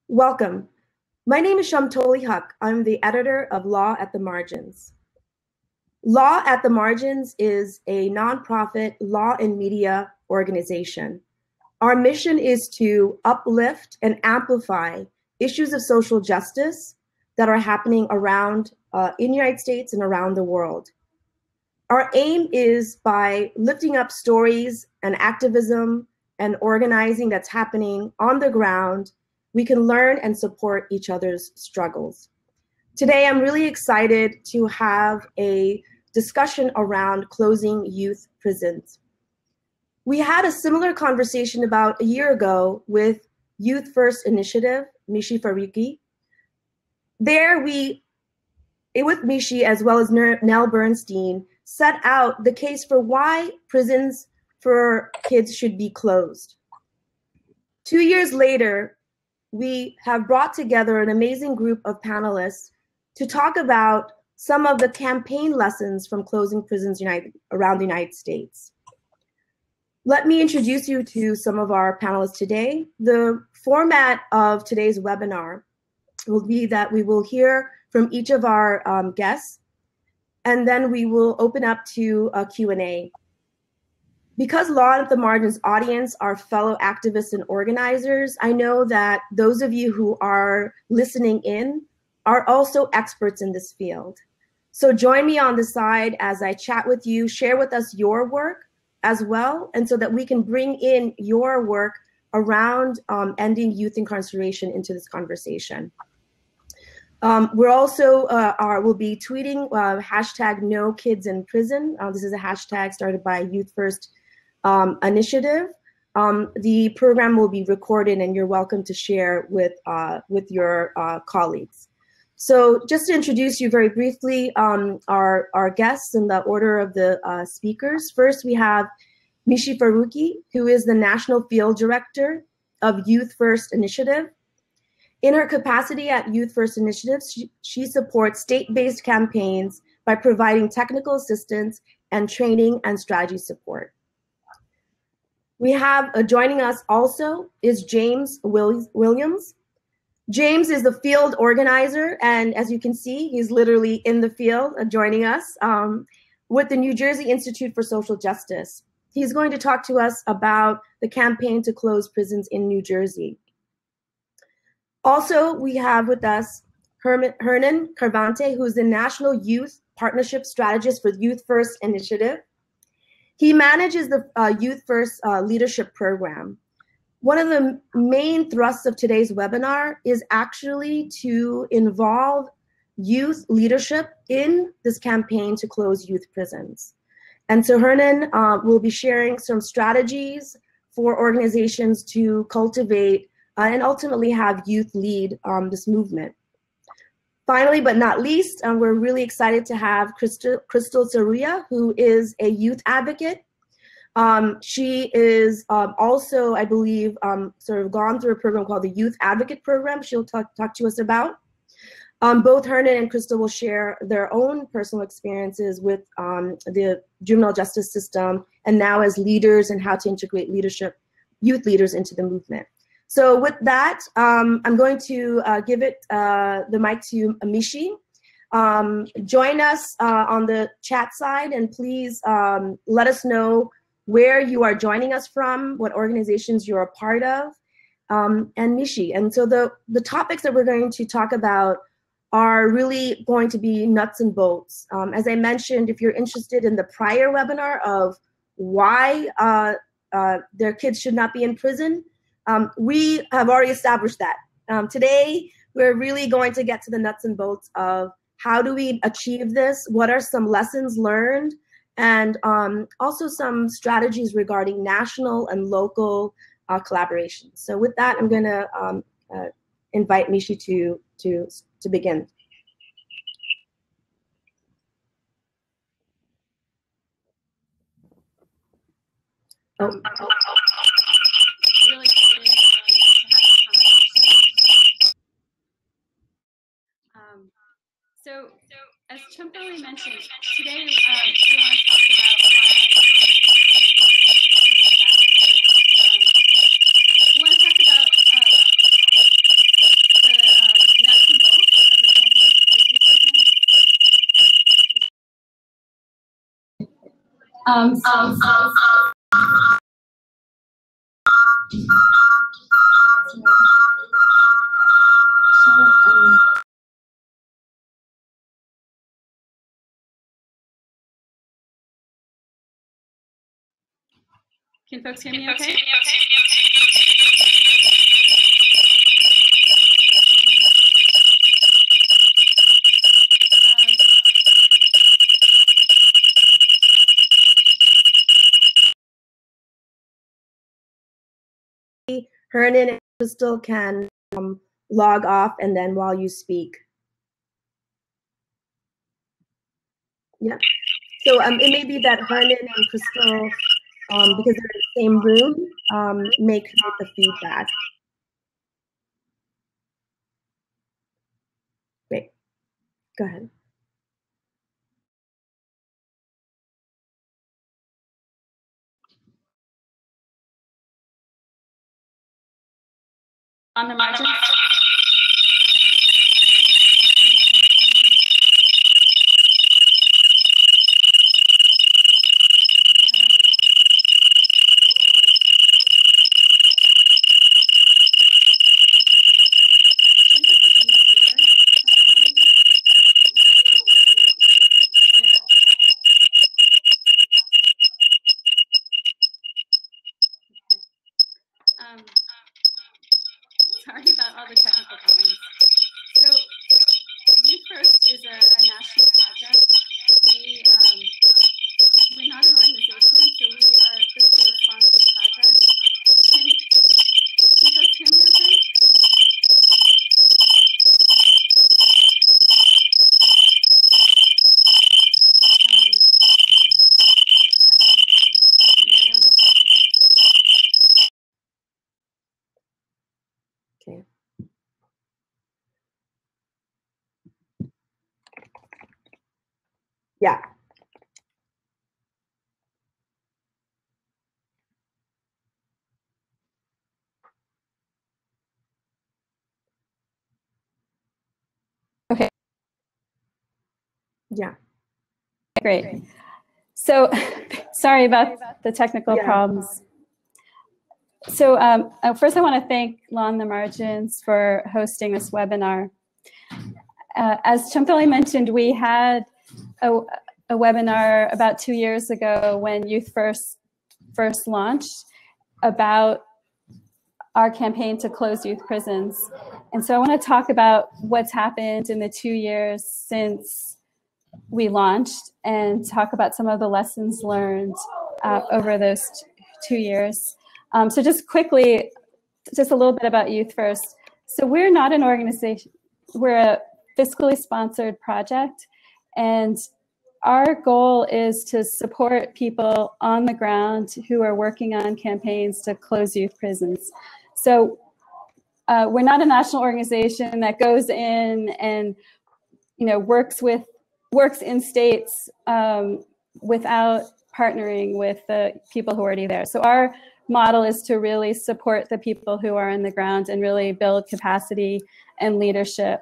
Welcome. My name is Chaumtoli Huq. I'm the editor of Law at the Margins. Law at the Margins is a nonprofit law and media organization. Our mission is to uplift and amplify issues of social justice that are happening around in the United States and around the world. Our aim is by lifting up stories and activism and organizing that's happening on the ground, we can learn and support each other's struggles. Today, I'm really excited to have a discussion around closing youth prisons. We had a similar conversation about a year ago with Youth First Initiative, Mishi Faruquee. There with Mishi as well as Nell Bernstein, set out the case for why prisons for kids should be closed. 2 years later, we have brought together an amazing group of panelists to talk about some of the campaign lessons from closing prisons around the United States. Let me introduce you to some of our panelists today. The format of today's webinar will be that we will hear from each of our guests, and then we will open up to a Q&A. Because Law at the Margins audience are fellow activists and organizers, I know that those of you who are listening in are also experts in this field. So join me on the side as I chat with you, share with us your work as well, and so that we can bring in your work around ending youth incarceration into this conversation. We're also will be tweeting hashtag No Kids in Prison. This is a hashtag started by Youth First Initiative. The program will be recorded, and you're welcome to share with your colleagues. So just to introduce you very briefly, our guests in the order of the speakers. First, we have Mishi Faruquee, who is the National Field Director of Youth First Initiative. In her capacity at Youth First Initiative, she supports state-based campaigns by providing technical assistance and training and strategy support. We have joining us also is James Williams. James is the field organizer, and as you can see, he's literally in the field joining us with the New Jersey Institute for Social Justice. He's going to talk to us about the campaign to close prisons in New Jersey. Also, we have with us Hernan Carvante, who's the National Youth Partnership Strategist for Youth First Initiative. He manages the Youth First Leadership Program. One of the main thrusts of today's webinar is actually to involve youth leadership in this campaign to close youth prisons. And so Hernan will be sharing some strategies for organizations to cultivate and ultimately have youth lead this movement. Finally, but not least, we're really excited to have Crystal Saruya, who is a youth advocate. She is also, I believe, sort of gone through a program called the Youth Advocate Program she'll talk to us about. Both Hernan and Crystal will share their own personal experiences with the juvenile justice system and now as leaders and how to integrate youth leaders into the movement. So with that, I'm going to give the mic to Mishi. Join us on the chat side, and please let us know where you are joining us from, what organizations you're a part of, and Mishi. And so the topics that we're going to talk about are really going to be nuts and bolts. As I mentioned, if you're interested in the prior webinar of why their kids should not be in prison, we have already established that. Today, we're really going to get to the nuts and bolts of how do we achieve this, what are some lessons learned, and also some strategies regarding national and local collaboration. So with that, I'm going to invite Mishi to begin. Oh. Really excited to have this conversation. So as Chaumtoli mentioned, today we want to talk about Can folks hear me okay? Hernan and Crystal can log off, and then while you speak. Yeah. So it may be that Hernan and Crystal, because they're in the same room, may create the feedback. Great. Go ahead. On the margins. Sorry about all the technical problems. So, Youth First is a national project. We're not an organization, so we are a fiscally responsible project. Can folks hear me okay? Okay. Yeah. Okay. Yeah. Great. So, sorry about the technical problems. So, first I want to thank Law on the Margins for hosting this webinar. As Chaumtoli mentioned, we had a webinar about 2 years ago when Youth First launched about our campaign to close youth prisons. And so I want to talk about what's happened in the 2 years since we launched and talk about some of the lessons learned over those 2 years. So just quickly, just a little bit about Youth First. So we're not an organization, we're a fiscally sponsored project, and our goal is to support people on the ground who are working on campaigns to close youth prisons. So we're not a national organization that goes in and works in states without partnering with the people who are already there. So our model is to really support the people who are on the ground and really build capacity and leadership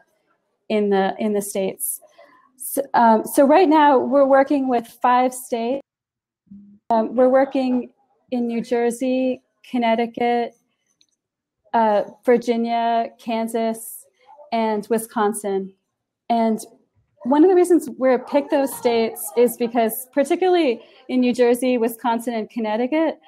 in the states. So right now we're working with 5 states. We're working in New Jersey, Connecticut, Virginia, Kansas, and Wisconsin. And one of the reasons we picked those states is because particularly in New Jersey, Wisconsin, and Connecticut,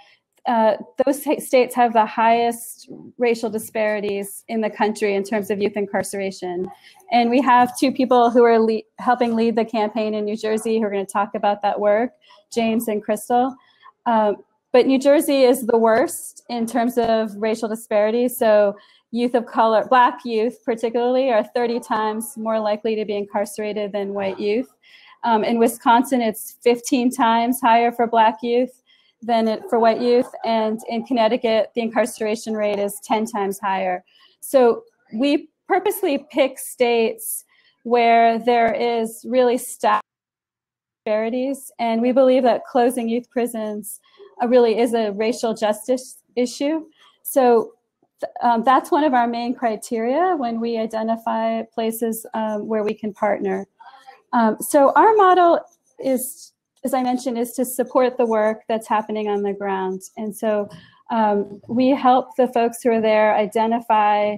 those states have the highest racial disparities in the country in terms of youth incarceration. And we have 2 people who are helping lead the campaign in New Jersey who are going to talk about that work, James and Crystal. But New Jersey is the worst in terms of racial disparity. So youth of color, Black youth particularly, are 30 times more likely to be incarcerated than white youth. In Wisconsin, it's 15 times higher for Black youth than for white youth. And in Connecticut, the incarceration rate is 10 times higher. So we purposely pick states where there is really stacked disparities. And we believe that closing youth prisons really is a racial justice issue. So that's one of our main criteria when we identify places where we can partner. So our model is as I mentioned, is to support the work that's happening on the ground. And so we help the folks who are there identify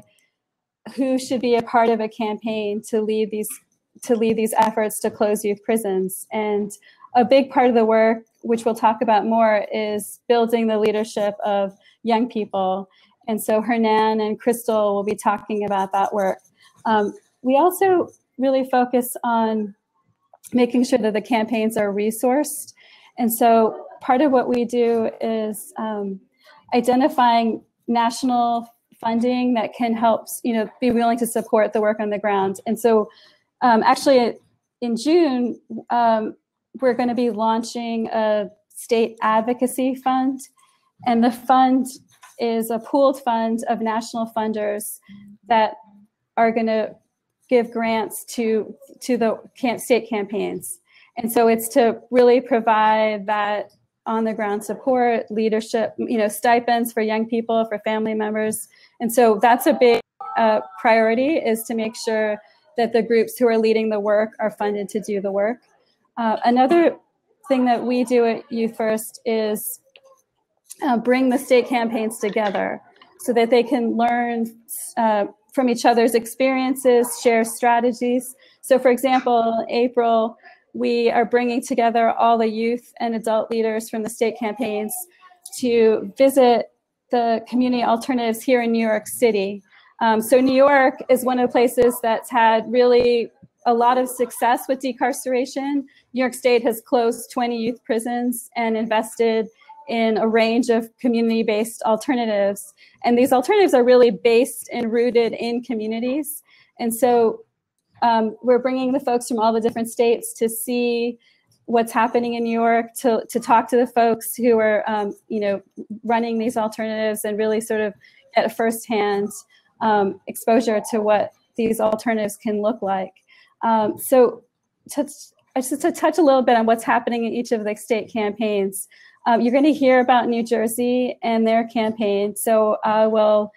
who should be a part of a campaign to lead these efforts to close youth prisons. And a big part of the work, which we'll talk about more, is building the leadership of young people. And so Hernan and Crystal will be talking about that work. We also really focus on making sure that the campaigns are resourced. And so part of what we do is identifying national funding that can help, be willing to support the work on the ground. And so actually in June, we're going to be launching a state advocacy fund. And the fund is a pooled fund of national funders that are going to give grants to the state campaigns. And so it's to really provide that on-the-ground support, leadership, stipends for young people, for family members. And so that's a big priority, is to make sure that the groups who are leading the work are funded to do the work. Another thing that we do at Youth First is bring the state campaigns together so that they can learn from each other's experiences, share strategies. So for example, April, we are bringing together all the youth and adult leaders from the state campaigns to visit the community alternatives here in New York City. So New York is one of the places that's had really a lot of success with decarceration. New York State has closed 20 youth prisons and invested in a range of community-based alternatives. And these alternatives are really based and rooted in communities. And so we're bringing the folks from all the different states to see what's happening in New York, to talk to the folks who are running these alternatives and really sort of get a firsthand exposure to what these alternatives can look like. So just to touch a little bit on what's happening in each of the state campaigns. You're going to hear about New Jersey and their campaign. So I will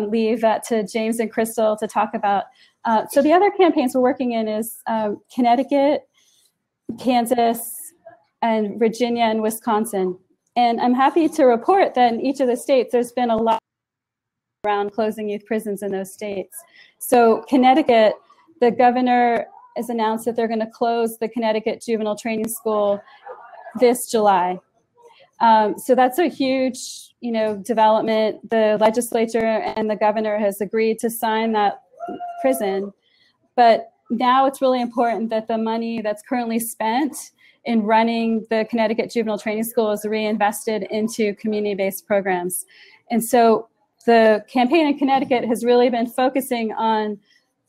leave that to James and Crystal to talk about. So the other campaigns we're working in is Connecticut, Kansas, and Virginia and Wisconsin. And I'm happy to report that in each of the states, there's been a lot around closing youth prisons in those states. So Connecticut, the governor has announced that they're going to close the Connecticut Juvenile Training School this July. So that's a huge, development. The legislature and the governor has agreed to sign that prison. But now it's really important that the money that's currently spent in running the Connecticut Juvenile Training School is reinvested into community-based programs. And so the campaign in Connecticut has really been focusing on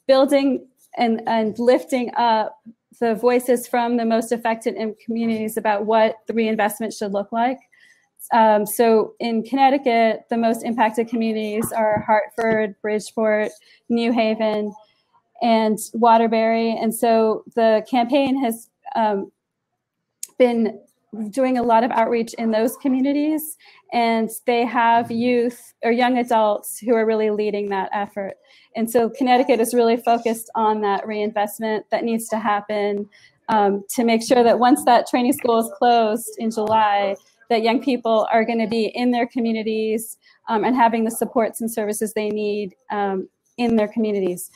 building and lifting up the voices from the most affected communities about what the reinvestment should look like. So in Connecticut, the most impacted communities are Hartford, Bridgeport, New Haven, and Waterbury. And so the campaign has been doing a lot of outreach in those communities, and they have youth or young adults who are really leading that effort. And so Connecticut is really focused on that reinvestment that needs to happen to make sure that once that training school is closed in July, that young people are going to be in their communities and having the supports and services they need in their communities.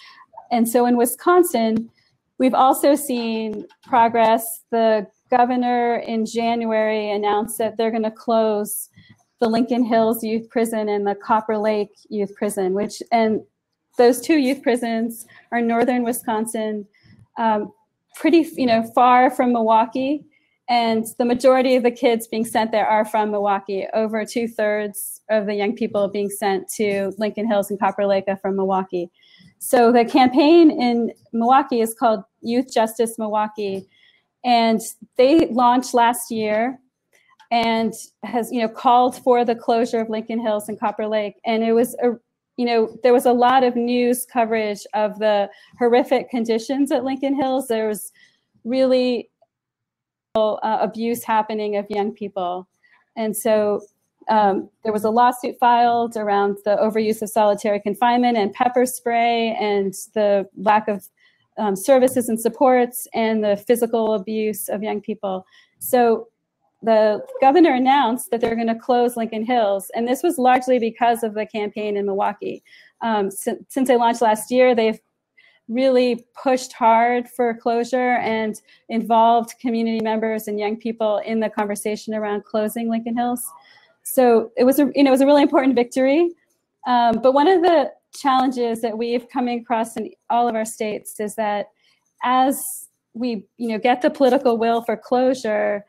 And so in Wisconsin, we've also seen progress. The governor in January announced that they're going to close the Lincoln Hills Youth Prison and the Copper Lake Youth Prison, and those two youth prisons are northern Wisconsin, pretty far from Milwaukee, and the majority of the kids being sent there are from Milwaukee. Over 2/3 of the young people being sent to Lincoln Hills and Copper Lake are from Milwaukee. So the campaign in Milwaukee is called Youth Justice Milwaukee, and they launched last year and has called for the closure of Lincoln Hills and Copper Lake. And it was there was a lot of news coverage of the horrific conditions at Lincoln Hills. There was really abuse happening of young people. And so there was a lawsuit filed around the overuse of solitary confinement and pepper spray and the lack of services and supports and the physical abuse of young people. So the governor announced that they're going to close Lincoln Hills, and this was largely because of the campaign in Milwaukee. Since they launched last year, they've really pushed hard for closure and involved community members and young people in the conversation around closing Lincoln Hills. So it was a really important victory. But one of the challenges that we've come across in all of our states is that as we get the political will for closure,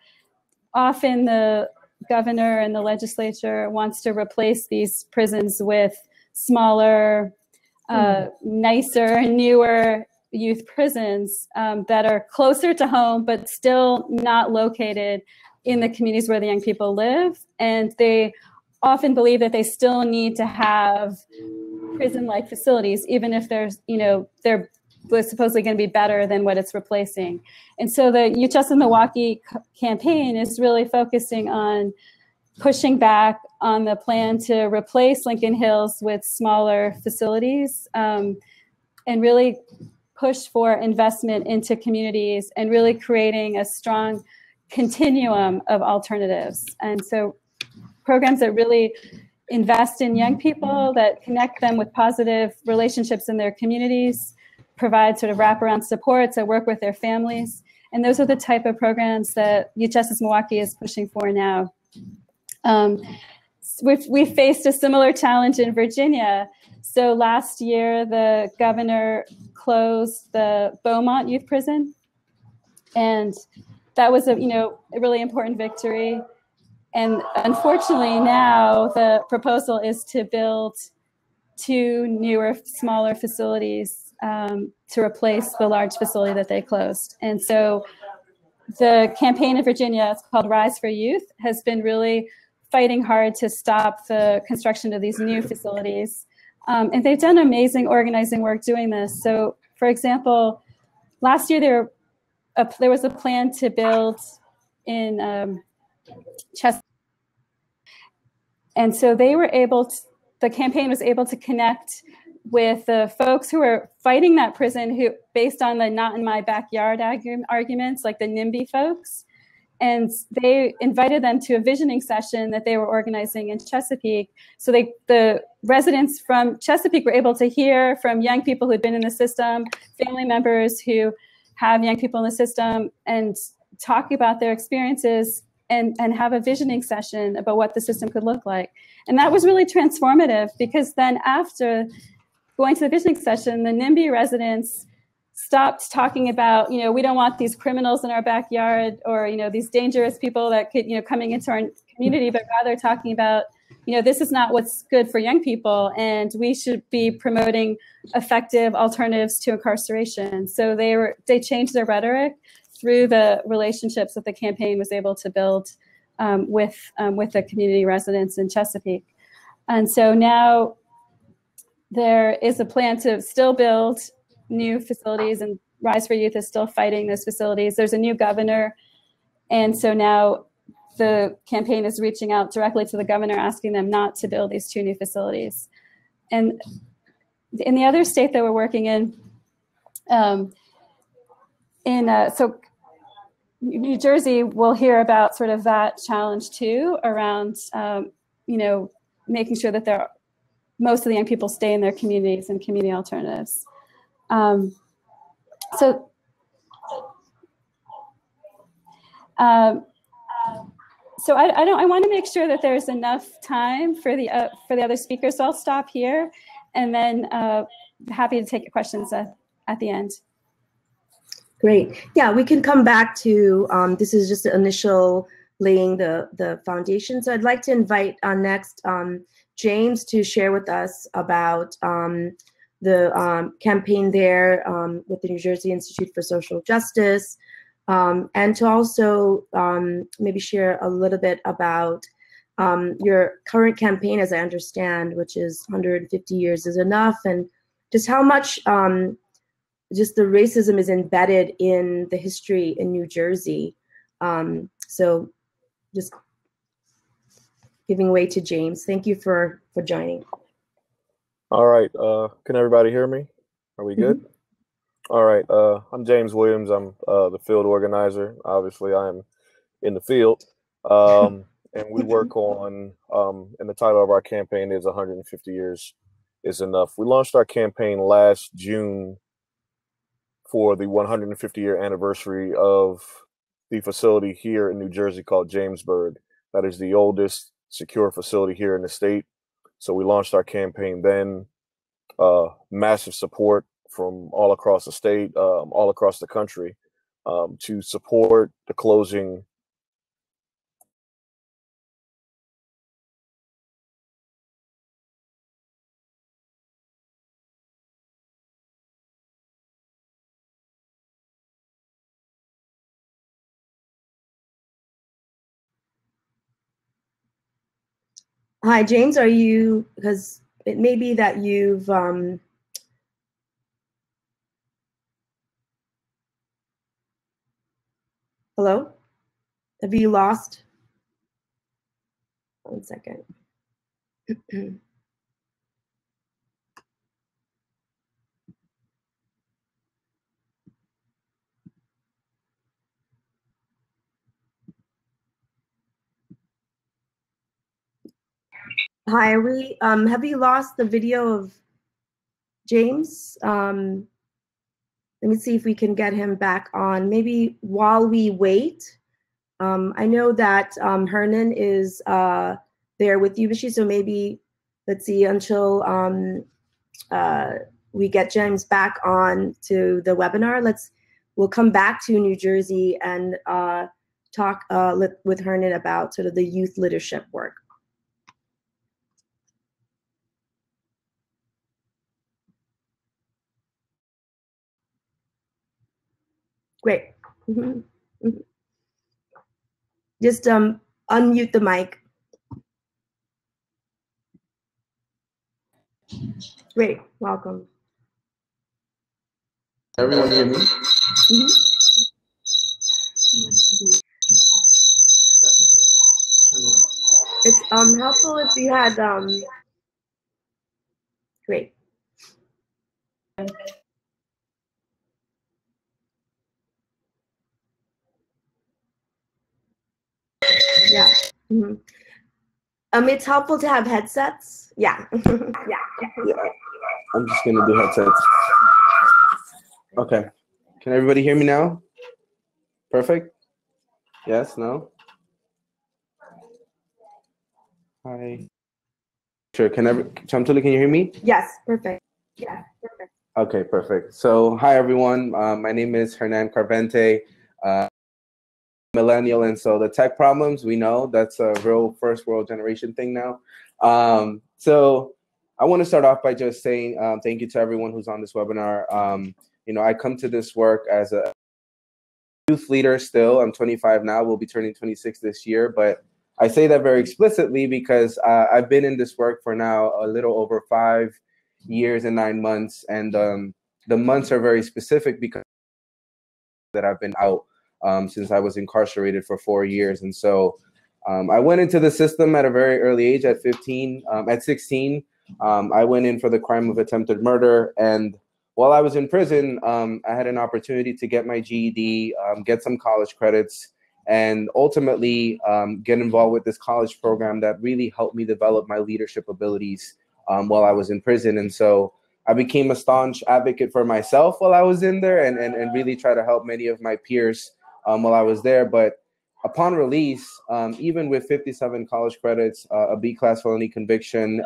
often the governor and the legislature wants to replace these prisons with smaller, nicer, newer youth prisons that are closer to home, but still not located in the communities where the young people live. And they often believe that they still need to have prison-like facilities, even if they're supposedly going to be better than what it's replacing. And so the Youth Justice in Milwaukee campaign is really focusing on pushing back on the plan to replace Lincoln Hills with smaller facilities, and really push for investment into communities and really creating a strong continuum of alternatives. And so programs that really invest in young people, that connect them with positive relationships in their communities, provide sort of wraparound supports that work with their families. And those are the type of programs that Youth Justice Milwaukee is pushing for now. We've faced a similar challenge in Virginia. So last year, the governor closed the Beaumont Youth Prison. And that was a really important victory. And unfortunately now the proposal is to build 2 newer, smaller facilities to replace the large facility that they closed. And so the campaign in Virginia, it's called Rise for Youth, has been really fighting hard to stop the construction of these new facilities. And they've done amazing organizing work doing this. So for example, last year there was a plan to build in Chesapeake. And so they were able to, the campaign was able to connect with the folks who were fighting that prison, who, based on the not in my backyard arguments, like the NIMBY folks. And they invited them to a visioning session that they were organizing in Chesapeake. So the residents from Chesapeake were able to hear from young people who'd been in the system, family members who have young people in the system, and talk about their experiences and have a visioning session about what the system could look like. And that was really transformative, because then after going to the visioning session, the NIMBY residents stopped talking about, we don't want these criminals in our backyard, or, these dangerous people that could, coming into our community, but rather talking about, this is not what's good for young people, and we should be promoting effective alternatives to incarceration. So they changed their rhetoric through the relationships that the campaign was able to build with the community residents in Chesapeake. And so now there is a plan to still build new facilities, and Rise for Youth is still fighting those facilities. There's a new governor, and so now the campaign is reaching out directly to the governor, asking them not to build these 2 new facilities. And in the other state that we're working in, so New Jersey, we'll hear about sort of that challenge too, around making sure that most of the young people stay in their communities and community alternatives. So I want to make sure that there's enough time for the other speakers. So I'll stop here, and then happy to take your questions at the end. Great. Yeah, we can come back to this is just the initial laying the foundation. So I'd like to invite next James to share with us about the campaign there with the New Jersey Institute for Social Justice, and to also maybe share a little bit about your current campaign, as I understand, which is 150 Years is Enough, and just how much just the racism is embedded in the history in New Jersey. So just giving way to James. Thank you for joining. All right, can everybody hear me? Are we good? Mm-hmm. All right, I'm James Williams. I'm the field organizer. Obviously, I am in the field. And we work on, and the title of our campaign is 150 Years is Enough. We launched our campaign last June for the 150-year anniversary of the facility here in New Jersey called Jamesburg. That is the oldest secure facility here in the state. So we launched our campaign then. Massive support from all across the state, all across the country, to support the closing. Hi, James, are you, because it may be that you've, hello? Have you lost? 1 second. Hi, have you lost the video of James? Let me see if we can get him back on. Maybe while we wait. I know that Hernan is there with you, Mishi, so maybe let's see until we get James back on to the webinar. We'll come back to New Jersey and talk with Hernan about sort of the youth leadership work. Great. Just unmute the mic. Great, welcome. Everyone hear me? It's helpful if you had great. Yeah. It's helpful to have headsets. Yeah. Yeah. I'm just gonna do headsets. Okay. Can everybody hear me now? Perfect. Yes. No. Hi. Sure. Chaumtoli, can you hear me? Yes. Perfect. Yeah. Perfect. Okay. Perfect. So, hi everyone. My name is Hernan Carvente. Millennial, and so the tech problems, we know that's a real first world generation thing now. So I want to start off by just saying thank you to everyone who's on this webinar. I come to this work as a youth leader still. I'm 25 now, we'll be turning 26 this year, but I say that very explicitly because I've been in this work for now a little over 5 years and 9 months, and the months are very specific because that I've been out since I was incarcerated for 4 years. And so I went into the system at a very early age, at 16. I went in for the crime of attempted murder. And while I was in prison, I had an opportunity to get my GED, get some college credits, and ultimately get involved with this college program that really helped me develop my leadership abilities while I was in prison. And so I became a staunch advocate for myself while I was in there, and really try to help many of my peers while I was there. But upon release, even with 57 college credits, a B-class felony conviction,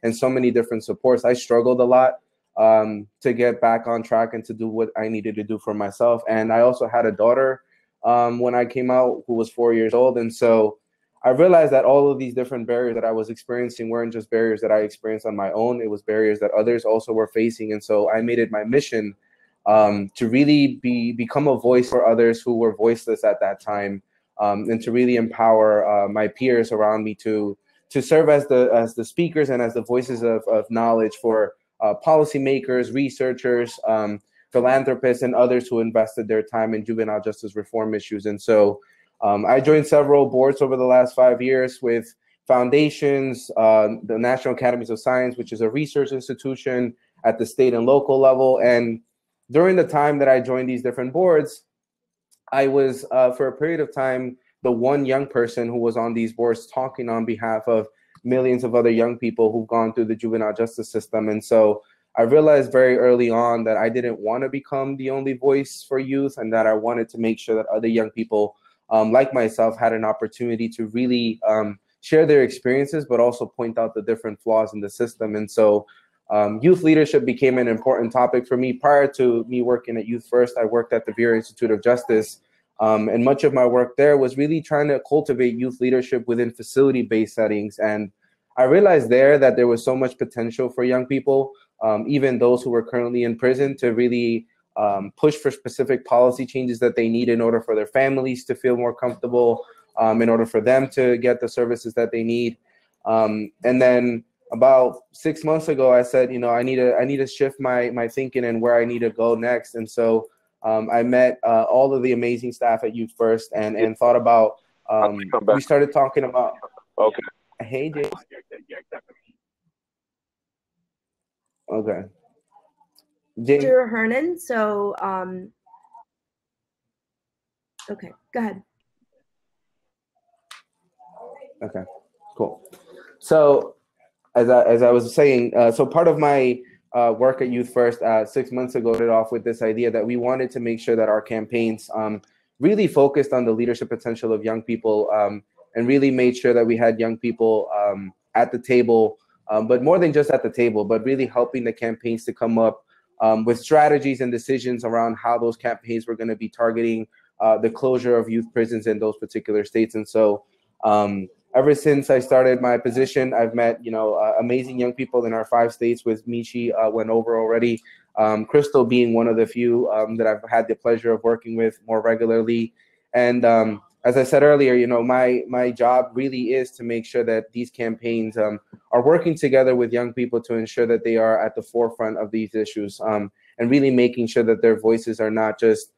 and so many different supports, I struggled a lot to get back on track and to do what I needed to do for myself. And I also had a daughter when I came out who was 4 years old. And so I realized that all of these different barriers that I was experiencing weren't just barriers that I experienced on my own. It was barriers that others also were facing. And so I made it my mission to really become a voice for others who were voiceless at that time, and to really empower my peers around me to serve as the speakers and as the voices of knowledge for policymakers, researchers, philanthropists, and others who invested their time in juvenile justice reform issues. And so I joined several boards over the last 5 years with foundations, the National Academies of Science, which is a research institution at the state and local level. And during the time that I joined these different boards, I was, for a period of time, the one young person who was on these boards talking on behalf of millions of other young people who've gone through the juvenile justice system. And so I realized very early on that I didn't want to become the only voice for youth, and that I wanted to make sure that other young people like myself had an opportunity to really share their experiences, but also point out the different flaws in the system. And so youth leadership became an important topic for me. Prior to me working at Youth First, I worked at the Bureau Institute of Justice. And much of my work there was really trying to cultivate youth leadership within facility-based settings. And I realized there that there was so much potential for young people, even those who were currently in prison, to really push for specific policy changes that they need in order for their families to feel more comfortable, in order for them to get the services that they need. And then about 6 months ago, I said, you know, I need to shift my thinking and where I need to go next. And so I met all of the amazing staff at Youth First and thought about, we started talking about, Okay. hey, James. Okay. James. Mr. Hernan, so, okay, go ahead. Okay, cool. So as I was saying, so part of my work at Youth First 6 months ago started off with this idea that we wanted to make sure that our campaigns really focused on the leadership potential of young people, and really made sure that we had young people at the table, but more than just at the table, but really helping the campaigns to come up with strategies and decisions around how those campaigns were going to be targeting the closure of youth prisons in those particular states. And so ever since I started my position, I've met, you know, amazing young people in our 5 states, with Mishi went over already, Crystal being one of the few that I've had the pleasure of working with more regularly. And as I said earlier, you know, my job really is to make sure that these campaigns are working together with young people to ensure that they are at the forefront of these issues, and really making sure that their voices are not just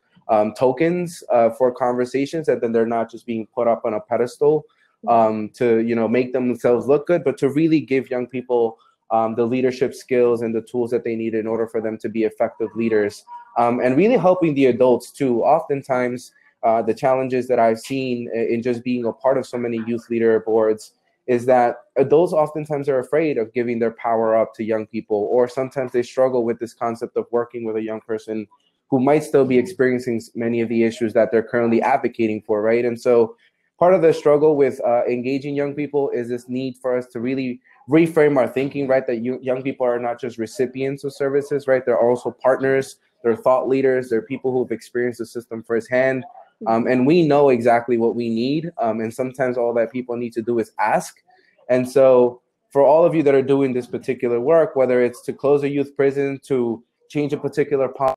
tokens for conversations, and then they're not just being put up on a pedestal to, you know, make themselves look good, but to really give young people the leadership skills and the tools that they need in order for them to be effective leaders, and really helping the adults too. Oftentimes, the challenges that I've seen in just being a part of so many youth leader boards is that adults oftentimes are afraid of giving their power up to young people, or sometimes they struggle with this concept of working with a young person who might still be experiencing many of the issues that they're currently advocating for, right? And so part of the struggle with engaging young people is this need for us to really reframe our thinking, right? That young people are not just recipients of services, right? They're also partners, they're thought leaders, they're people who've experienced the system firsthand. And we know exactly what we need. And sometimes all that people need to do is ask. And so for all of you that are doing this particular work, whether it's to close a youth prison, to change a particular policy,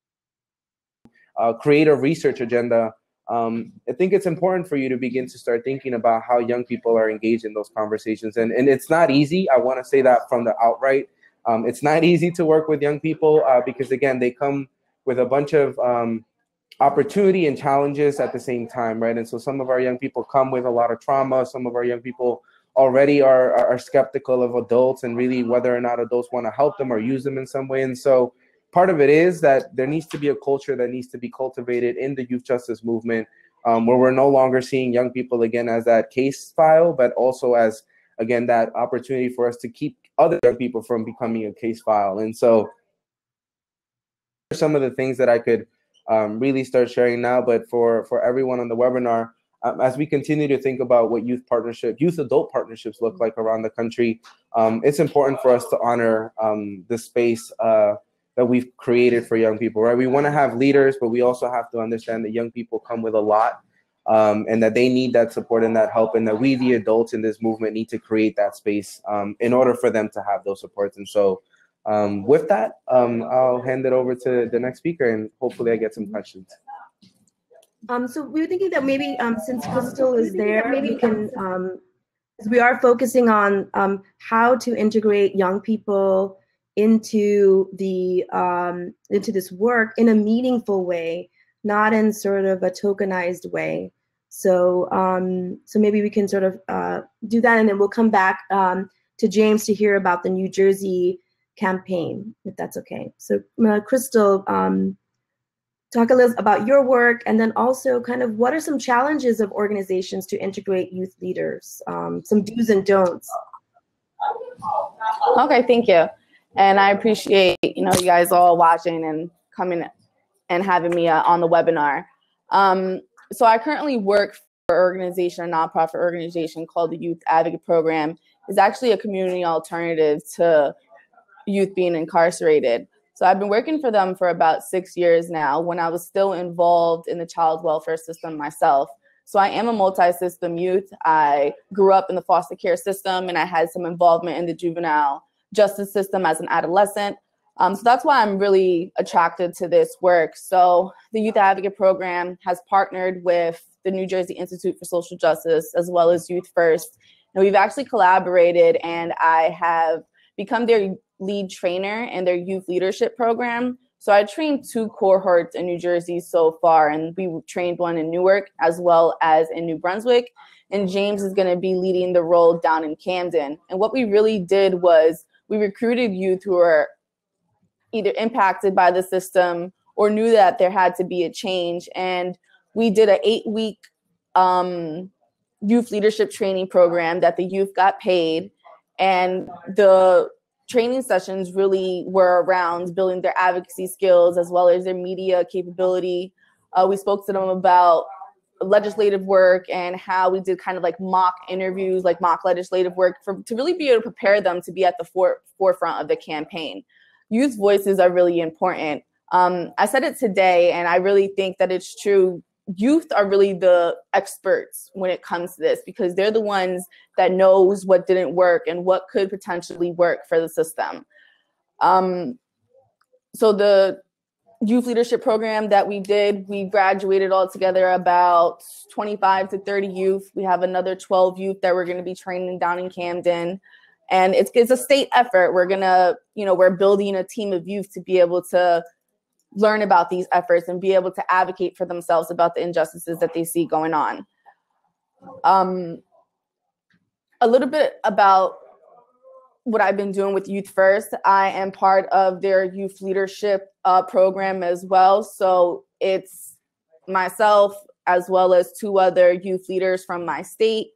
create a research agenda, I think it's important for you to begin to start thinking about how young people are engaged in those conversations. And it's not easy. I want to say that from the outright. It's not easy to work with young people because, again, they come with a bunch of opportunity and challenges at the same time, right? And so some of our young people come with a lot of trauma. Some of our young people already are skeptical of adults and really whether or not adults want to help them or use them in some way. And so part of it is that there needs to be a culture that needs to be cultivated in the youth justice movement, where we're no longer seeing young people again as that case file, but also as, again, that opportunity for us to keep other young people from becoming a case file. And so some of the things that I could really start sharing now, but for everyone on the webinar, as we continue to think about what youth adult partnerships look like around the country, it's important for us to honor the space that we've created for young people, right? We want to have leaders, but we also have to understand that young people come with a lot, and that they need that support and that help, and that we, the adults in this movement, need to create that space in order for them to have those supports. And so with that, I'll hand it over to the next speaker, and hopefully I get some questions. So we were thinking that maybe since Crystal is there, we can, we are focusing on how to integrate young people into the into this work in a meaningful way, not in sort of a tokenized way. So so maybe we can sort of do that, and then we'll come back to James to hear about the New Jersey campaign, if that's okay. So Crystal, talk a little about your work, and then also kind of what are some challenges of organizations to integrate youth leaders, some do's and don'ts. Okay, thank you. And I appreciate, you guys all watching and coming and having me on the webinar. So I currently work for an organization, a nonprofit organization called the Youth Advocate Program. It's actually a community alternative to youth being incarcerated. So I've been working for them for about 6 years now, when I was still involved in the child welfare system myself. So I am a multi-system youth. I grew up in the foster care system, and I had some involvement in the juvenile justice system as an adolescent. So that's why I'm really attracted to this work. So the Youth Advocate Program has partnered with the New Jersey Institute for Social Justice, as well as Youth First. And we've actually collaborated, and I have become their lead trainer in their youth leadership program. So I trained 2 cohorts in New Jersey so far, and we trained one in Newark as well as in New Brunswick. And James is going to be leading the role down in Camden. And what we really did was we recruited youth who are either impacted by the system or knew that there had to be a change. And we did an 8-week youth leadership training program that the youth got paid. And the training sessions really were around building their advocacy skills as well as their media capability. We spoke to them about legislative work and how we did kind of like mock interviews, like mock legislative work to really be able to prepare them to be at the forefront of the campaign. Youth voices are really important. I said it today, and I really think that it's true. Youth are really the experts when it comes to this, because they're the ones that knows what didn't work and what could potentially work for the system. So the youth leadership program that we did, we graduated altogether about 25 to 30 youth. We have another 12 youth that we're going to be training down in Camden. And it's a state effort. We're going to, we're building a team of youth to be able to learn about these efforts and be able to advocate for themselves about the injustices that they see going on. A little bit about what I've been doing with Youth First. I am part of their youth leadership program as well. So it's myself as well as 2 other youth leaders from my state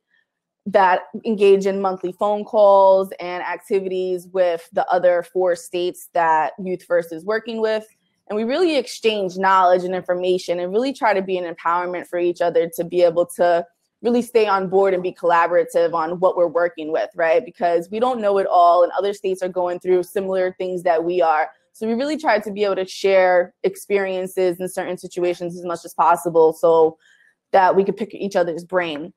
that engage in monthly phone calls and activities with the other 4 states that Youth First is working with. And we really exchange knowledge and information and really try to be an empowerment for each other to be able to really stay on board and be collaborative on what we're working with, right? Because we don't know it all, and other states are going through similar things that we are. So we really try to be able to share experiences in certain situations as much as possible so that we could pick each other's brain.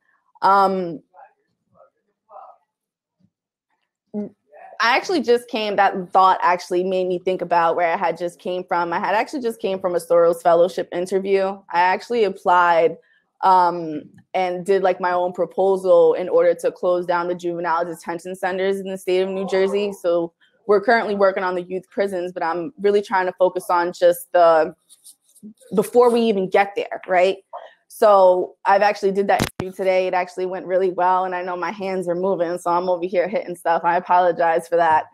I actually just came, that thought actually made me think about where I had just came from. I had actually just came from a Soros Fellowship interview. I actually applied and did like my own proposal in order to close down the juvenile detention centers in the state of New Jersey. So we're currently working on the youth prisons, but I'm really trying to focus on just before we even get there, right? So I've actually did that interview today. It actually went really well, and I know my hands are moving, so I'm over here hitting stuff. I apologize for that.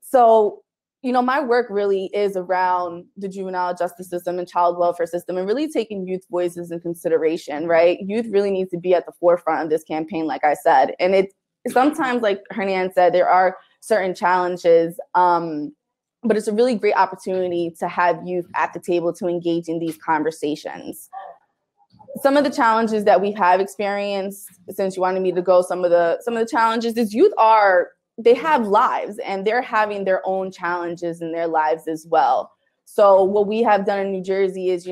So, my work really is around the juvenile justice system and child welfare system and really taking youth voices in consideration, right? Youth really needs to be at the forefront of this campaign, like I said. And it sometimes, like Hernan said, there are certain challenges, but it's a really great opportunity to have youth at the table to engage in these conversations. Some of the challenges that we have experienced, since you wanted me to go, some of the challenges is youth they have lives and they're having their own challenges in their lives as well. So what we have done in New Jersey is,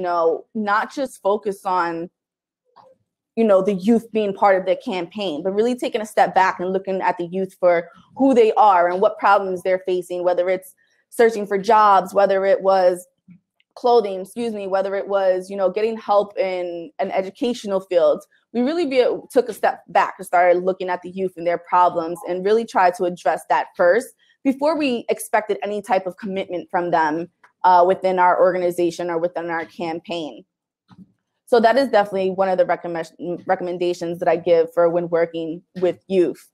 not just focus on, the youth being part of the campaign, but really taking a step back and looking at the youth for who they are and what problems they're facing, whether it's searching for jobs, whether it was clothing, whether it was, getting help in an educational field. We really took a step back and started looking at the youth and their problems and really tried to address that first before we expected any type of commitment from them within our organization or within our campaign. So that is definitely one of the recommendations that I give for when working with youth.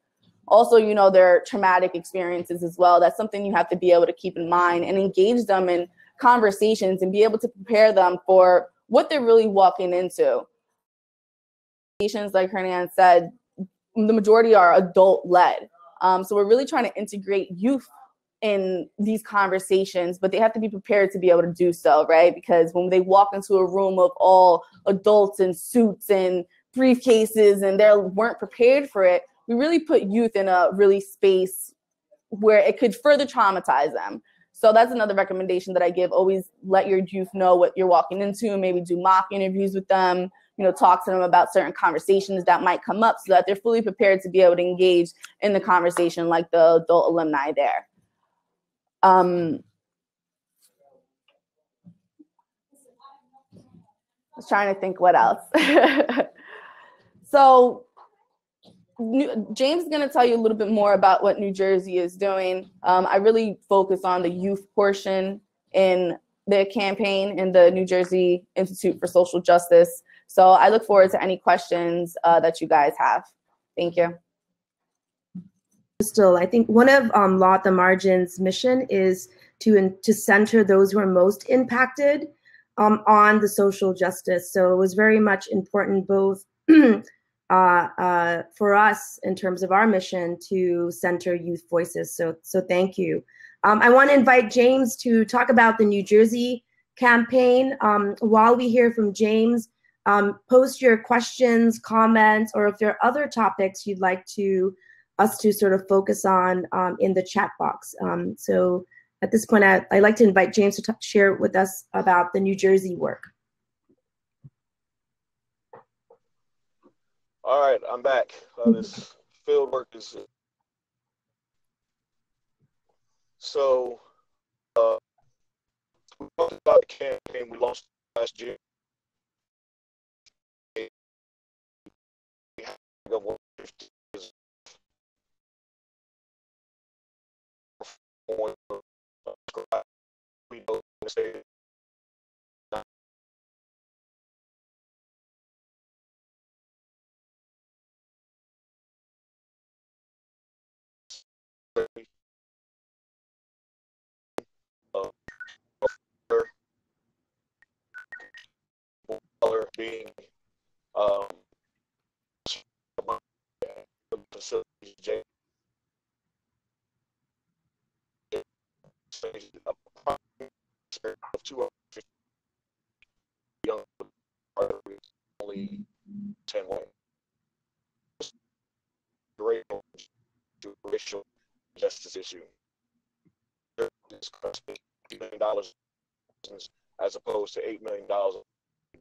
Also, their traumatic experiences as well. That's something you have to be able to keep in mind and engage them in conversations and be able to prepare them for what they're really walking into. Like Hernan said, the majority are adult-led. So we're really trying to integrate youth in these conversations, but they have to be prepared to be able to do so, right? Because when they walk into a room of all adults in suits and briefcases and they weren't prepared for it, we really put youth in a really space where it could further traumatize them. So that's another recommendation that I give. Always let your youth know what you're walking into, and maybe do mock interviews with them, you know, talk to them about certain conversations that might come up so that they're fully prepared to be able to engage in the conversation like the adult alumni there. I was trying to think what else. So James is going to tell you a little bit more about what New Jersey is doing. I really focus on the youth portion in the campaign in the New Jersey Institute for Social Justice. So I look forward to any questions that you guys have. Thank you. Still, I think one of Law at the Margins' mission is to center those who are most impacted on the social justice. So it was very much important both for us in terms of our mission to center youth voices. So thank you. I want to invite James to talk about the New Jersey campaign. While we hear from James, post your questions, comments, or if there are other topics you'd like us to sort of focus on in the chat box. So at this point, I'd like to invite James to share with us about the New Jersey work. All right, I'm back. This field work is so. We talked about the campaign we launched last year. Being facilities, of 250 young only 10 women. Racial justice issue. This cost $8 million as opposed to $8 million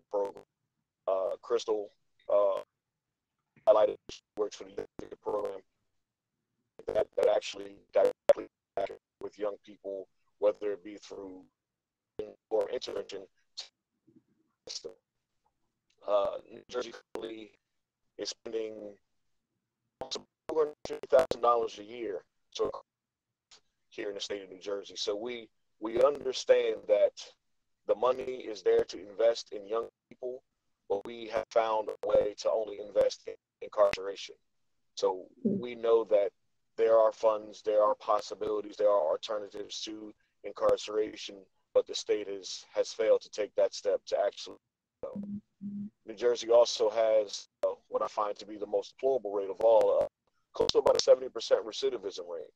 program. Crystal highlighted works for the program that actually directly with young people, whether it be through or intervention. New Jersey is spending $250,000 a year here in the state of New Jersey. So we understand that the money is there to invest in young people, but we have found a way to only invest in incarceration. So we know that there are funds, there are possibilities, there are alternatives to incarceration, but the state has failed to take that step to actually. New Jersey also has what I find to be the most deplorable rate of all, close to about a 70% recidivism rate.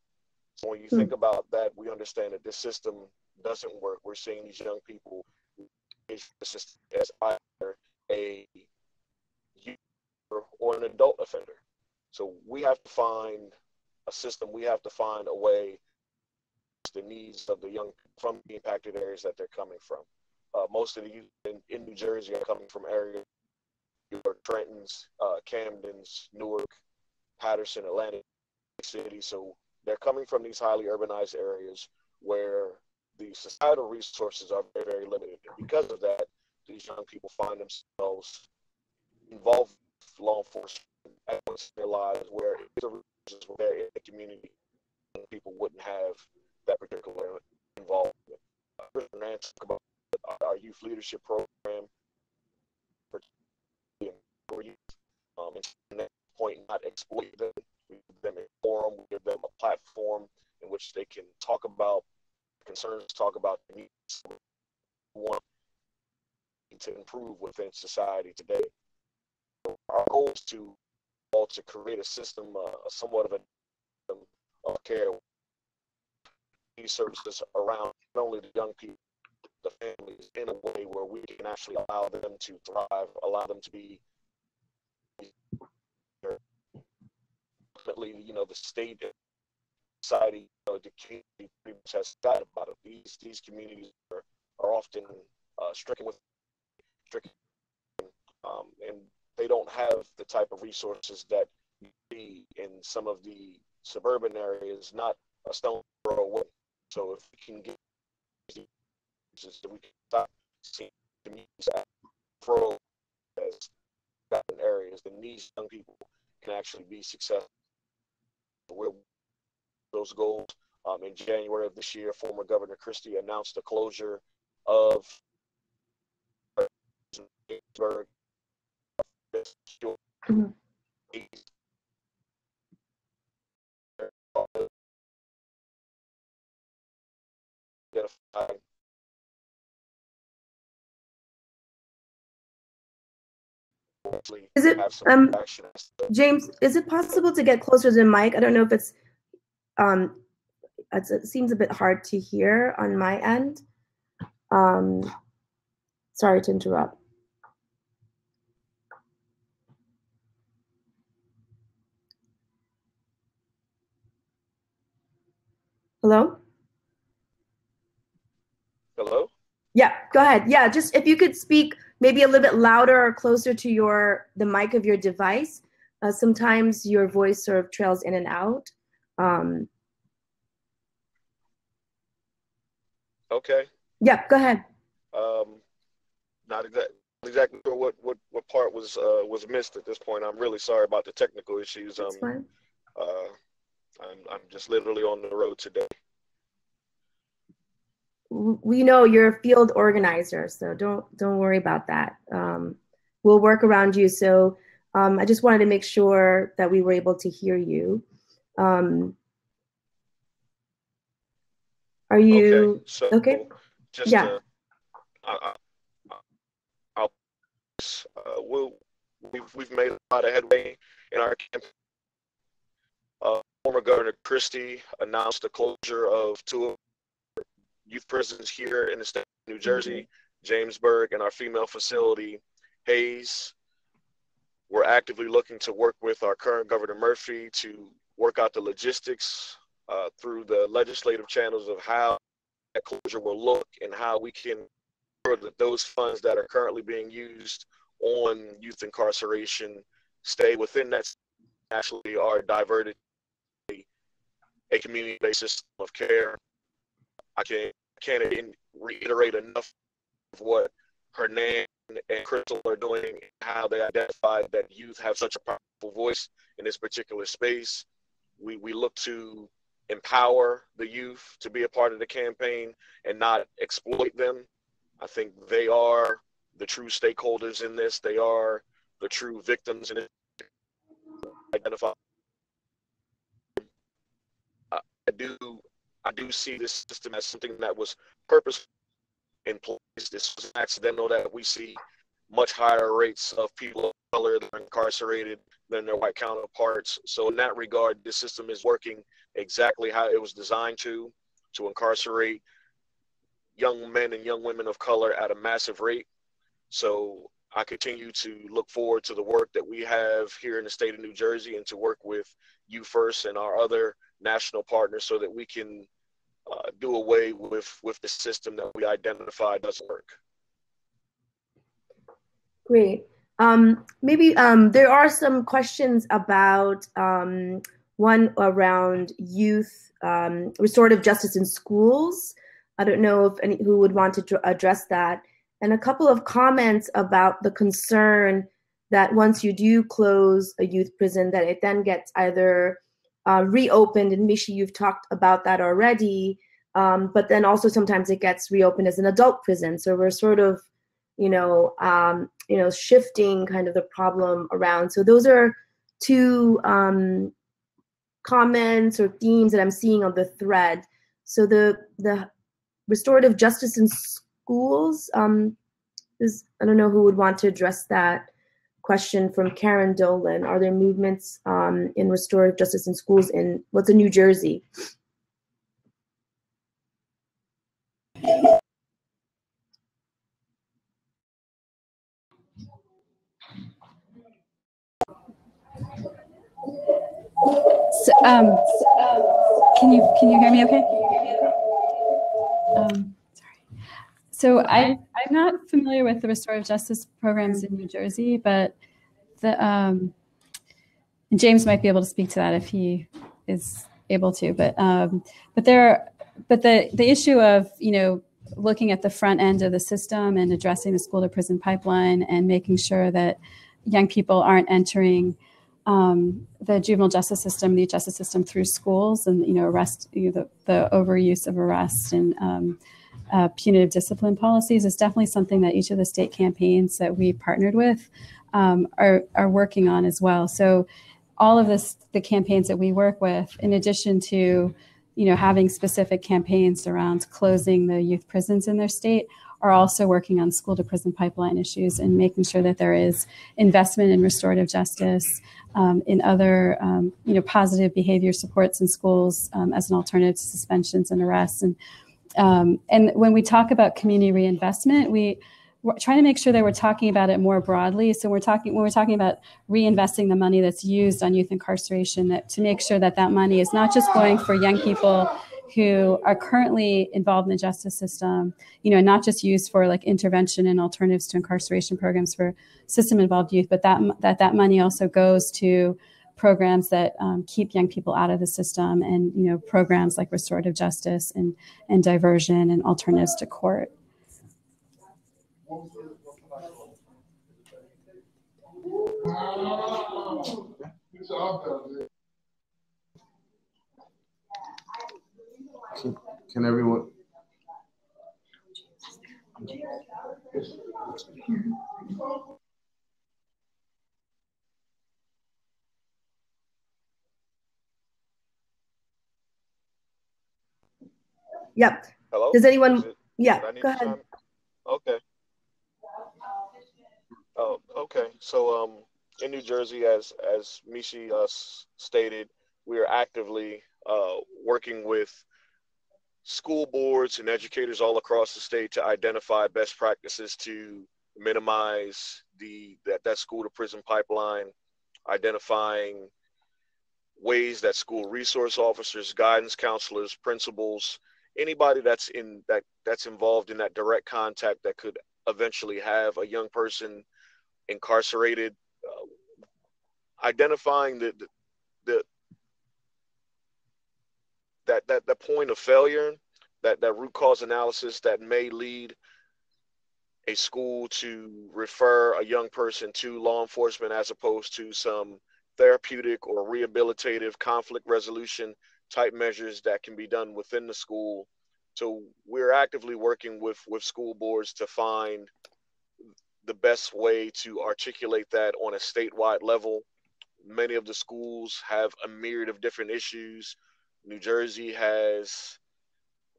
So when you think about that, we understand that this system doesn't work. We're seeing these young people the system as either a youth or an adult offender. So we have to find a system. We have to find a way to the needs of the young from the impacted areas that they're coming from. Most of the youth in New Jersey are coming from areas, Trenton's, Camden's, Newark, Patterson, Atlantic City. So they're coming from these highly urbanized areas where the societal resources are very, very limited. And because of that, these young people find themselves involved with law enforcement at once in their lives where the resources were there in the community, and people wouldn't have that particular involvement. Talk about our youth leadership program for youth, and that point, not exploit them. We give them a forum, we give them a platform in which they can talk about concerns, talk about the needs, to improve within society today. Our goal is to create a system, somewhat of of care, these services around not only the young people, the families, in a way where we can actually allow them to thrive, allow them to be. Ultimately, the state and society, the community pretty much has forgotten about it. These communities are often stricken, and they don't have the type of resources that you see in some of the suburban areas, not a stone throw away. So if we can get resources, we can stop seeing communities throw as gotten areas, then these young people can actually be successful. With those goals, in January of this year, former Governor Christie announced the closure of Pittsburgh. Is it, James, is it possible to get closer to the mic? I don't know if it seems a bit hard to hear on my end. Sorry to interrupt. Hello? Hello? Yeah, go ahead. Yeah, just if you could speak maybe a little bit louder or closer to the mic of your device. Sometimes your voice sort of trails in and out. Okay. Yeah, go ahead. Not exactly sure what part was missed at this point. I'm really sorry about the technical issues. That's fine. I'm just literally on the road today. We know you're a field organizer, so don't worry about that. We'll work around you. So I just wanted to make sure that we were able to hear you. Are you okay? So okay? Just yeah. We've made a lot of headway in our campaign. Former Governor Christie announced the closure of 2 youth prisons here in the state of New Jersey, Jamesburg, and our female facility, Hayes. We're actively looking to work with our current Governor Murphy to work out the logistics through the legislative channels of how that closure will look and how we can ensure that those funds that are currently being used on youth incarceration stay within that, actually are diverted to a community-based system of care. I can't reiterate enough of what Hernan and Crystal are doing, how they identified that youth have such a powerful voice in this particular space. We look to empower the youth to be a part of the campaign and not exploit them. I think they are the true stakeholders in this. They are the true victims in it. Identify. I do see this system as something that was purposeful in place. This was accidental that we see much higher rates of people of color that are incarcerated than their white counterparts. So in that regard, this system is working exactly how it was designed to incarcerate young men and young women of color at a massive rate. So I continue to look forward to the work that we have here in the state of New Jersey and to work with You First and our other national partners so that we can do away with the system that we identified doesn't work. Great. Maybe there are some questions about one around youth restorative justice in schools. I don't know if who would want to address that. And a couple of comments about the concern that once you do close a youth prison, that it then gets either reopened, and Mishi, you've talked about that already, but then also sometimes it gets reopened as an adult prison. So we're sort of, shifting kind of the problem around. So those are two comments or themes that I'm seeing on the thread. So the restorative justice in schools, I don't know who would want to address that question from Karen Dolan. Are there movements in restorative justice in schools in what's in New Jersey? So, can you hear me okay? Sorry. So I'm not familiar with the restorative justice programs in New Jersey, but the James might be able to speak to that if he is able to. But the issue of, you know, looking at the front end of the system and addressing the school to prison pipeline and making sure that young people aren't entering the juvenile justice system, the youth justice system through schools, and, you know, the overuse of arrest and punitive discipline policies is definitely something that each of the state campaigns that we partnered with are working on as well. So all of the campaigns that we work with, in addition to, you know, having specific campaigns around closing the youth prisons in their state, are also working on school to prison pipeline issues and making sure that there is investment in restorative justice, in other, you know, positive behavior supports in schools as an alternative to suspensions and arrests. And when we talk about community reinvestment, we're trying to make sure that we're talking about it more broadly. So when we're talking about reinvesting the money that's used on youth incarceration, that to make sure that that money is not just going for young people who are currently involved in the justice system, you know, not just used for like intervention and alternatives to incarceration programs for system involved youth, but that money also goes to programs that keep young people out of the system, and, you know, programs like restorative justice and diversion and alternatives to court. Can everyone? Yep. Hello? Does anyone? Yeah, go ahead. Okay. Oh, okay. So, in New Jersey, as Mishi stated, we are actively working with school boards and educators all across the state to identify best practices to minimize that school to prison pipeline, identifying ways that school resource officers, guidance counselors, principals, anybody that's involved in that direct contact that could eventually have a young person incarcerated, identifying the point of failure, that root cause analysis that may lead a school to refer a young person to law enforcement as opposed to some therapeutic or rehabilitative conflict resolution type measures that can be done within the school. So we're actively working with school boards to find the best way to articulate that on a statewide level. Many of the schools have a myriad of different issues. New Jersey has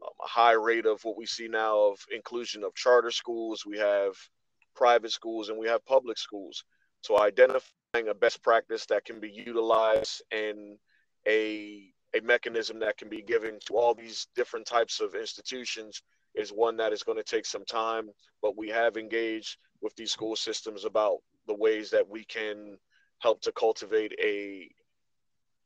a high rate of what we see now of inclusion of charter schools. We have private schools and we have public schools. So identifying a best practice that can be utilized and a mechanism that can be given to all these different types of institutions is one that is going to take some time, but we have engaged with these school systems about the ways that we can help to cultivate a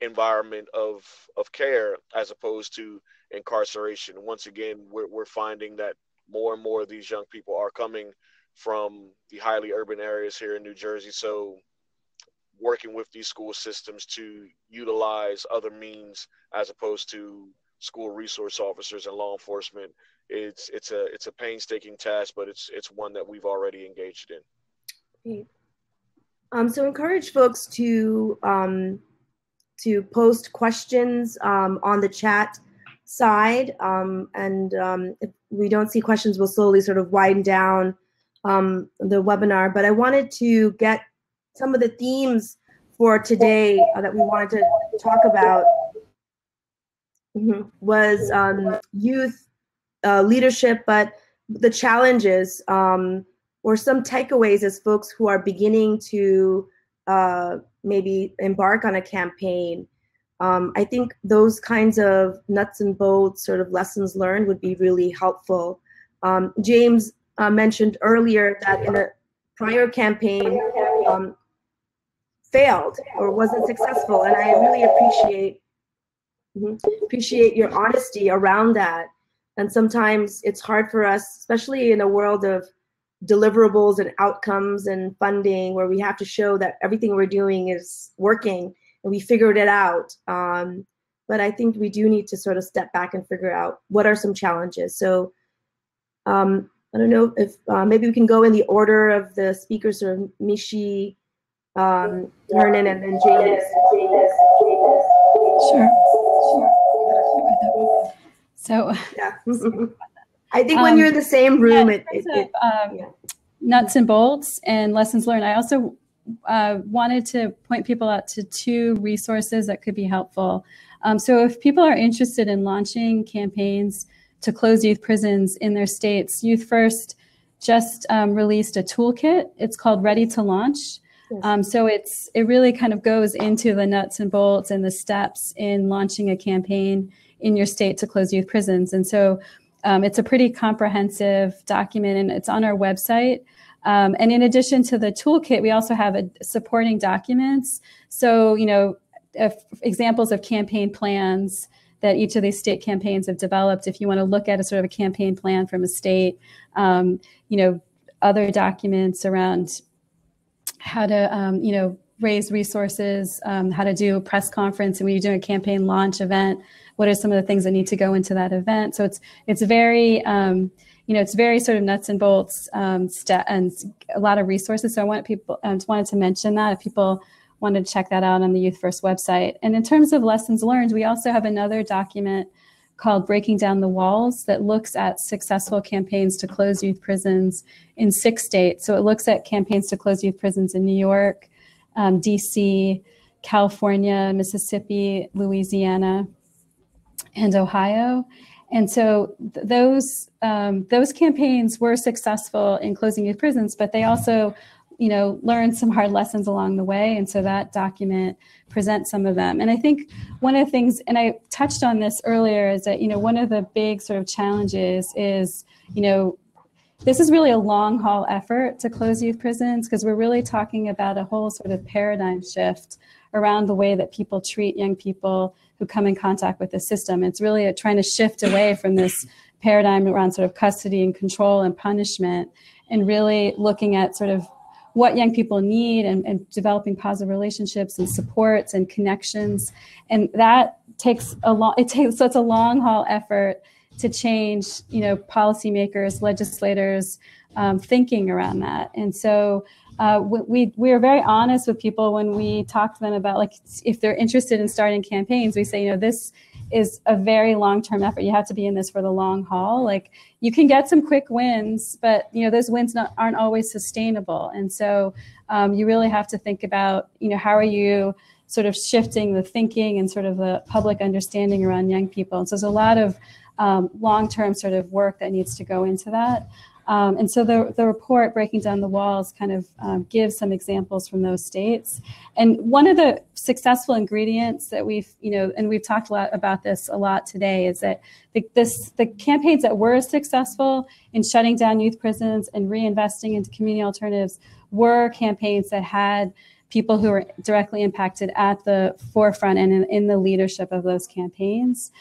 environment of care as opposed to incarceration. Once again, we're finding that more and more of these young people are coming from the highly urban areas here in New Jersey. So working with these school systems to utilize other means as opposed to school resource officers and law enforcement, it's a painstaking task, but it's one that we've already engaged in. Great. So encourage folks to post questions on the chat side, and if we don't see questions, we'll slowly sort of widen down the webinar. But I wanted to get some of the themes for today that we wanted to talk about. Was youth leadership, but the challenges or some takeaways as folks who are beginning to maybe embark on a campaign. I think those kinds of nuts and bolts sort of lessons learned would be really helpful. James mentioned earlier that in a prior campaign failed or wasn't successful, and I really appreciate your honesty around that. And sometimes it's hard for us, especially in a world of deliverables and outcomes and funding, where we have to show that everything we're doing is working and we figured it out. But I think we do need to sort of step back and figure out what are some challenges. So I don't know if maybe we can go in the order of the speakers, or Mishi, Hernan, and then James. Sure. So yeah. I think when you're in the same room, nuts and bolts and lessons learned. I also wanted to point people out to 2 resources that could be helpful. So if people are interested in launching campaigns to close youth prisons in their states, Youth First just released a toolkit. It's called Ready to Launch. Yes. So it really kind of goes into the nuts and bolts and the steps in launching a campaign in your state to close youth prisons. And so it's a pretty comprehensive document, and it's on our website. And in addition to the toolkit, we also have supporting documents. So, examples of campaign plans that each of these state campaigns have developed. If you want to look at a sort of a campaign plan from a state, other documents around how to, raise resources, how to do a press conference, and when you're doing a campaign launch event, what are some of the things that need to go into that event? So it's very, it's very sort of nuts and bolts and a lot of resources. So I wanted to mention that if people wanted to check that out on the Youth First website. And in terms of lessons learned, we also have another document called Breaking Down the Walls that looks at successful campaigns to close youth prisons in 6 states. So it looks at campaigns to close youth prisons in New York, DC, California, Mississippi, Louisiana, and Ohio. And so those campaigns were successful in closing youth prisons, but they also, learned some hard lessons along the way. And so that document presents some of them. And I think one of the things, and I touched on this earlier, is that, one of the big sort of challenges is, this is really a long haul effort to close youth prisons, because we're really talking about a whole sort of paradigm shift around the way that people treat young people who come in contact with the system. It's really trying to shift away from this paradigm around sort of custody and control and punishment, and really looking at sort of what young people need, and developing positive relationships and supports and connections. And that takes so it's a long haul effort to change, policymakers, legislators, thinking around that. And so we are very honest with people when we talk to them about, like, if they're interested in starting campaigns, we say, this is a very long-term effort. You have to be in this for the long haul. Like, you can get some quick wins, but those wins aren't always sustainable. And so you really have to think about, how are you sort of shifting the thinking and sort of the public understanding around young people. And so there's a lot of long-term sort of work that needs to go into that. And so the report, Breaking Down the Walls, kind of gives some examples from those states. And one of the successful ingredients that we've, and we've talked a lot about this a lot today, is that the campaigns that were successful in shutting down youth prisons and reinvesting into community alternatives were campaigns that had people who were directly impacted at the forefront and in the leadership of those campaigns.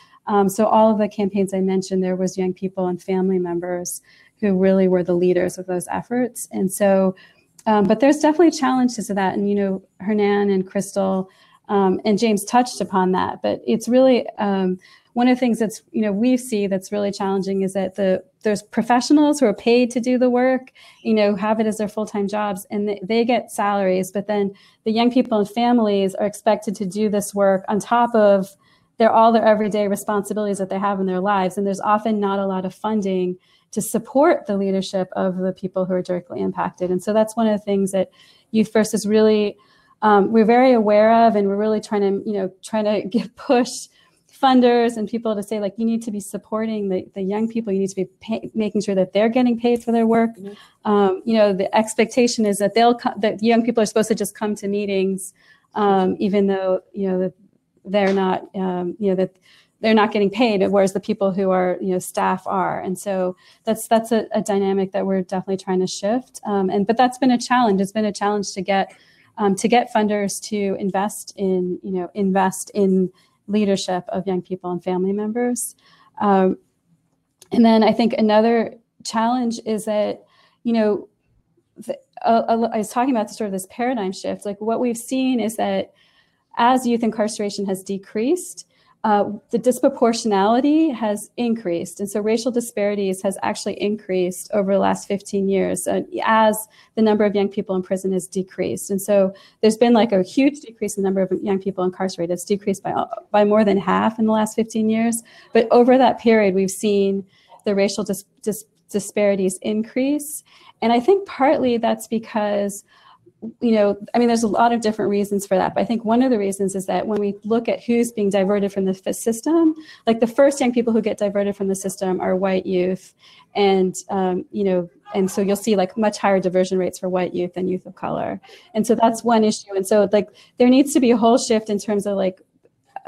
So all of the campaigns I mentioned, there was young people and family members who really were the leaders of those efforts. And so, but there's definitely challenges to that. And, Hernan and Crystal and James touched upon that, but it's really, one of the things that's, we see that's really challenging is that there's professionals who are paid to do the work, have it as their full-time jobs, and they get salaries, but then the young people and families are expected to do this work on top of all their everyday responsibilities that they have in their lives. And there's often not a lot of funding to support the leadership of the people who are directly impacted. And so that's one of the things that Youth First is really, we're very aware of, and we're really trying to push funders and people to say, like, you need to be supporting the young people. You need to be making sure that they're getting paid for their work. You know, the expectation is that that young people are supposed to just come to meetings, even though, you know, that they're not, you know, that they're not getting paid, whereas the people who are, you know, staff are. And so that's a dynamic that we're definitely trying to shift. But that's been a challenge. It's been a challenge to get funders to invest in leadership of young people and family members. And then I think another challenge is that, you know, I was talking about sort of this paradigm shift. Like, what we've seen is that as youth incarceration has decreased, the disproportionality has increased. And so racial disparities has actually increased over the last 15 years as the number of young people in prison has decreased. And so there's been like a huge decrease in the number of young people incarcerated. It's decreased by more than half in the last 15 years. But over that period, we've seen the racial disparities increase. And I think partly that's because, you know, I mean, there's a lot of different reasons for that. But I think one of the reasons is that when we look at who's being diverted from the system, like the first young people who get diverted from the system are white youth. And, you know, and so you'll see like much higher diversion rates for white youth than youth of color. And so that's one issue. And so like there needs to be a whole shift in terms of like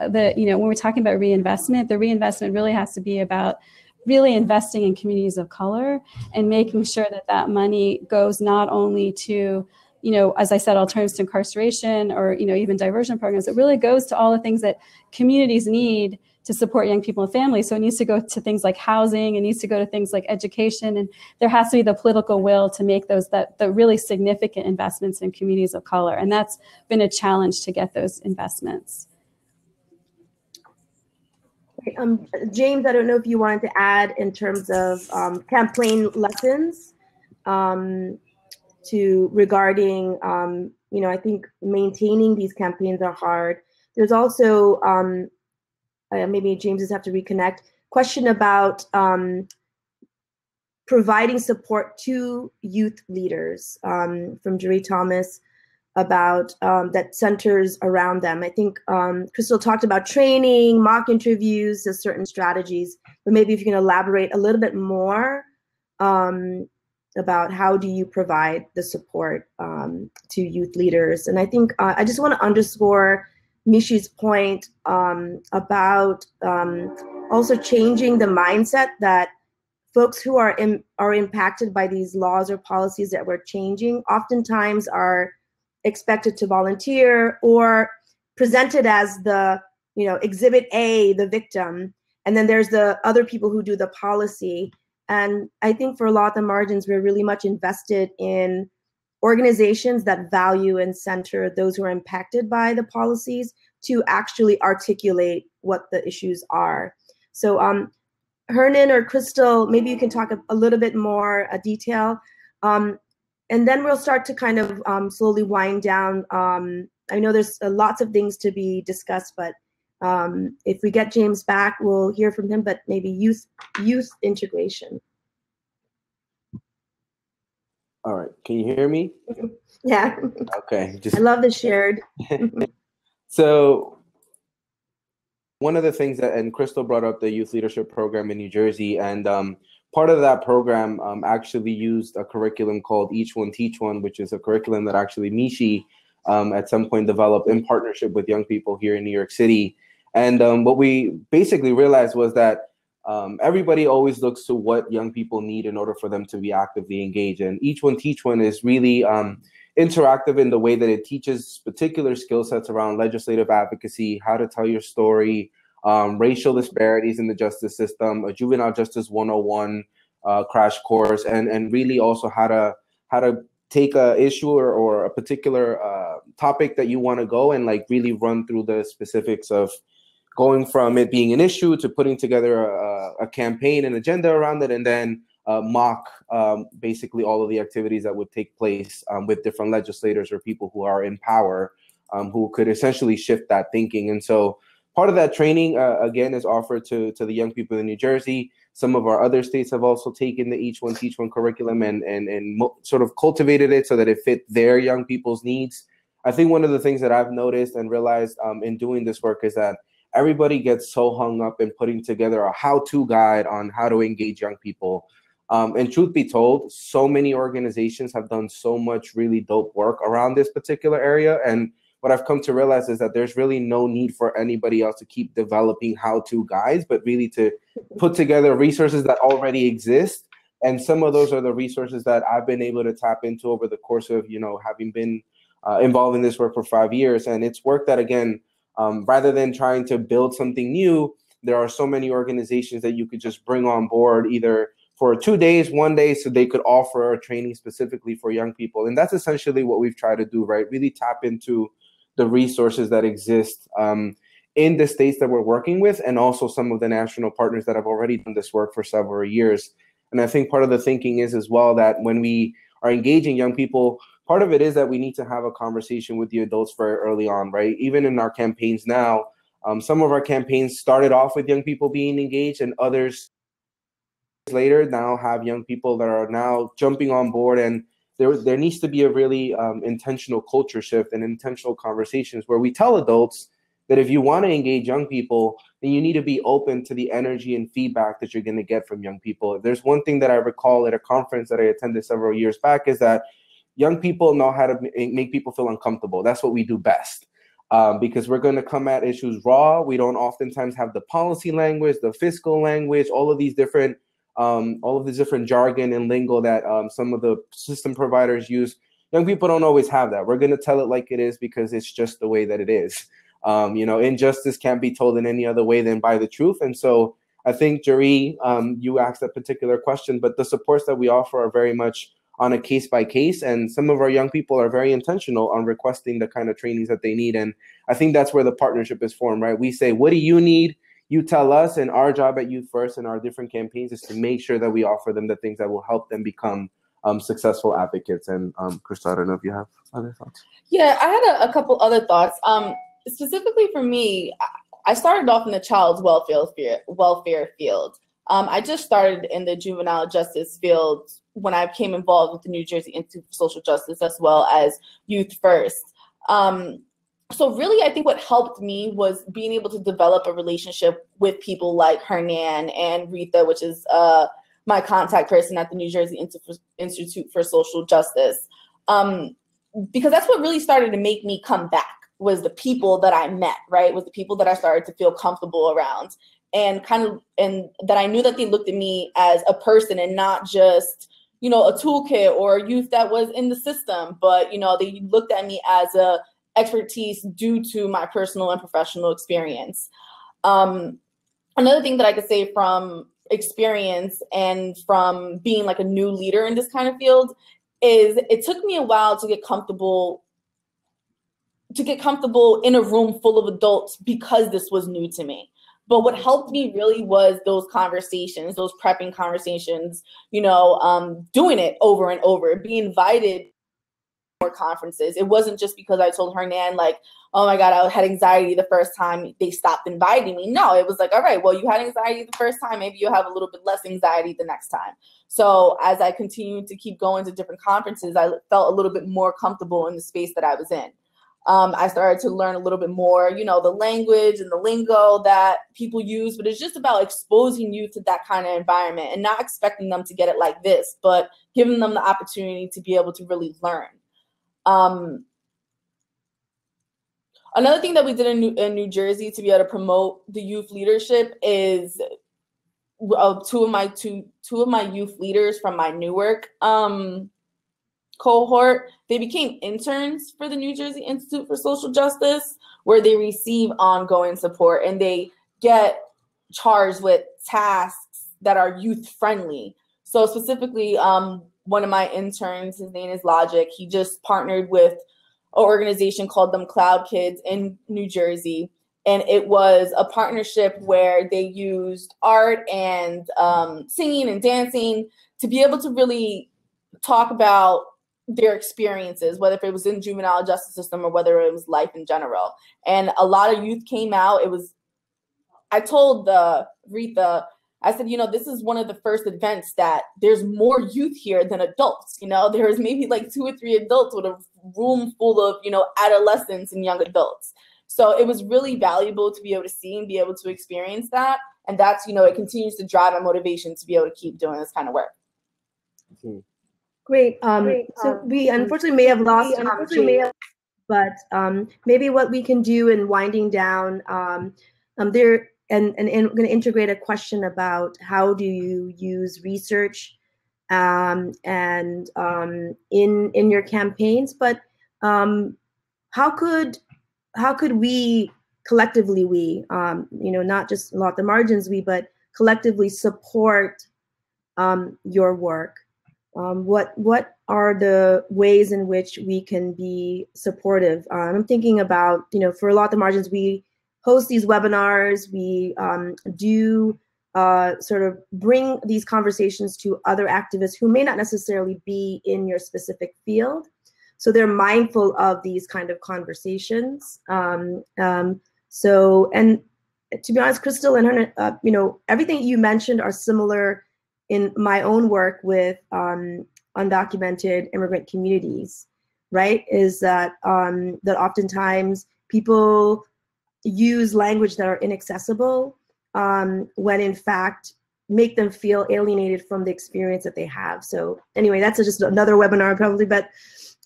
you know, when we're talking about reinvestment, the reinvestment really has to be about really investing in communities of color and making sure that that money goes not only to, you know, as I said, alternatives to incarceration or, you know, even diversion programs. It really goes to all the things that communities need to support young people and families. So it needs to go to things like housing, it needs to go to things like education, and there has to be the political will to make those the really significant investments in communities of color. And that's been a challenge to get those investments. James, I don't know if you wanted to add in terms of campaign lessons regarding, you know, I think maintaining these campaigns are hard. There's also, maybe James just have to reconnect, question about providing support to youth leaders from Jerry Thomas about that centers around them. I think Crystal talked about training, mock interviews, certain strategies, but maybe if you can elaborate a little bit more about how do you provide the support to youth leaders. And I think I just want to underscore Mishi's point about also changing the mindset that folks who are impacted by these laws or policies that we're changing oftentimes are expected to volunteer or presented as the, you know, exhibit A, the victim, and then there's the other people who do the policy. And I think for Law at the Margins, we're really much invested in organizations that value and center those who are impacted by the policies to actually articulate what the issues are. So Hernan or Crystal, maybe you can talk a little bit more detail. And then we'll start to kind of slowly wind down. I know there's lots of things to be discussed, but if we get James back, we'll hear from him, but maybe youth integration. All right, can you hear me? Yeah. Okay. I love the shared. So one of the things that, and Crystal brought up the youth leadership program in New Jersey, and part of that program actually used a curriculum called Each One Teach One, which is a curriculum that actually Mishi at some point developed in partnership with young people here in New York City. And what we basically realized was that everybody always looks to what young people need in order for them to be actively engaged. And Each One Teach One is really interactive in the way that it teaches particular skill sets around legislative advocacy, how to tell your story, racial disparities in the justice system, a juvenile justice 101 crash course, and really also how to take a issue or a particular topic that you want to go and like really run through the specifics of going from it being an issue to putting together a campaign and agenda around it, and then mock basically all of the activities that would take place with different legislators or people who are in power who could essentially shift that thinking. And so part of that training, again, is offered to the young people in New Jersey. Some of our other states have also taken the Each One Teach One curriculum and sort of cultivated it so that it fit their young people's needs. I think one of the things that I've noticed and realized in doing this work is that everybody gets so hung up in putting together a how-to guide on how to engage young people. And truth be told, so many organizations have done so much really dope work around this particular area. And what I've come to realize is that there's really no need for anybody else to keep developing how-to guides, but really to put together resources that already exist. And some of those are the resources that I've been able to tap into over the course of, having been involved in this work for 5 years. And it's work that, again, rather than trying to build something new, there are so many organizations that you could just bring on board either for 2 days, 1 day, so they could offer a training specifically for young people. And that's essentially what we've tried to do, right? Really tap into the resources that exist in the states that we're working with, and also some of the national partners that have already done this work for several years. And I think part of the thinking is as well that when we are engaging young people, part of it is that we need to have a conversation with the adults very early on, right? Even in our campaigns now, some of our campaigns started off with young people being engaged, and others later now have young people that are now jumping on board. And there needs to be a really intentional culture shift and intentional conversations where we tell adults that if you want to engage young people, then you need to be open to the energy and feedback that you're going to get from young people. If there's one thing that I recall at a conference that I attended several years back, is that young people know how to make people feel uncomfortable. That's what we do best. Because we're going to come at issues raw. We don't oftentimes have the policy language, the fiscal language, all of these different jargon and lingo that some of the system providers use. Young people don't always have that. We're going to tell it like it is because it's just the way that it is. Injustice can't be told in any other way than by the truth. And so I think, Jerry, you asked that particular question, but the supports that we offer are very much on a case by case. And some of our young people are very intentional on requesting the kind of trainings that they need. And I think that's where the partnership is formed, right? We say, what do you need? You tell us, and our job at Youth First and our different campaigns is to make sure that we offer them the things that will help them become successful advocates. And Krista, I don't know if you have other thoughts. Yeah, I had a couple other thoughts. Specifically for me, I started off in the child's welfare field. I just started in the juvenile justice field when I became involved with the New Jersey Institute for Social Justice as well as Youth First. So really, I think what helped me was being able to develop a relationship with people like Hernan and Rita, which is my contact person at the New Jersey Institute for Social Justice. Because that's what really started to make me come back, was the people that I met, right? Was the people that I started to feel comfortable around, and that I knew that they looked at me as a person and not just, a toolkit or youth that was in the system, but, they looked at me as a expertise due to my personal and professional experience. Another thing that I could say from experience and from being like a new leader in this kind of field is it took me a while to get comfortable in a room full of adults because this was new to me. But what helped me really was those conversations, those prepping conversations, doing it over and over, being invited to more conferences. It wasn't just because I told Hernan, like, oh my God, I had anxiety the first time they stopped inviting me. No, it was like, all right, well, you had anxiety the first time, maybe you'll have a little bit less anxiety the next time. So as I continued to keep going to different conferences, I felt a little bit more comfortable in the space that I was in. I started to learn a little bit more, the language and the lingo that people use, but it's just about exposing you to that kind of environment and not expecting them to get it like this, but giving them the opportunity to be able to really learn. Another thing that we did in New Jersey to be able to promote the youth leadership is two of my youth leaders from my Newark cohort, they became interns for the New Jersey Institute for Social Justice, where they receive ongoing support and they get charged with tasks that are youth friendly. So specifically, one of my interns, his name is Logic, he just partnered with an organization called Them Cloud Kids in New Jersey. And it was a partnership where they used art and singing and dancing to be able to really talk about their experiences, whether if it was in juvenile justice system or whether it was life in general. And a lot of youth came out. I told Rita, I said, this is one of the first events that there's more youth here than adults. There was maybe like 2 or 3 adults with a room full of, adolescents and young adults. So it was really valuable to be able to see and be able to experience that. And that's, it continues to drive my motivation to be able to keep doing this kind of work. Great. So we unfortunately may have lost Jay, but maybe what we can do in winding down, I'm going to integrate a question about how do you use research and in your campaigns, but how could we collectively, not just Law at the Margins, but collectively support your work? What are the ways in which we can be supportive? I'm thinking about, for Law at the Margins, we host these webinars. We do sort of bring these conversations to other activists who may not necessarily be in your specific field. So they're mindful of these kind of conversations. And to be honest, Crystal and her, everything you mentioned are similar in my own work with undocumented immigrant communities, right? Is that that oftentimes people use language that are inaccessible when in fact make them feel alienated from the experience that they have. So anyway, that's just another webinar probably, but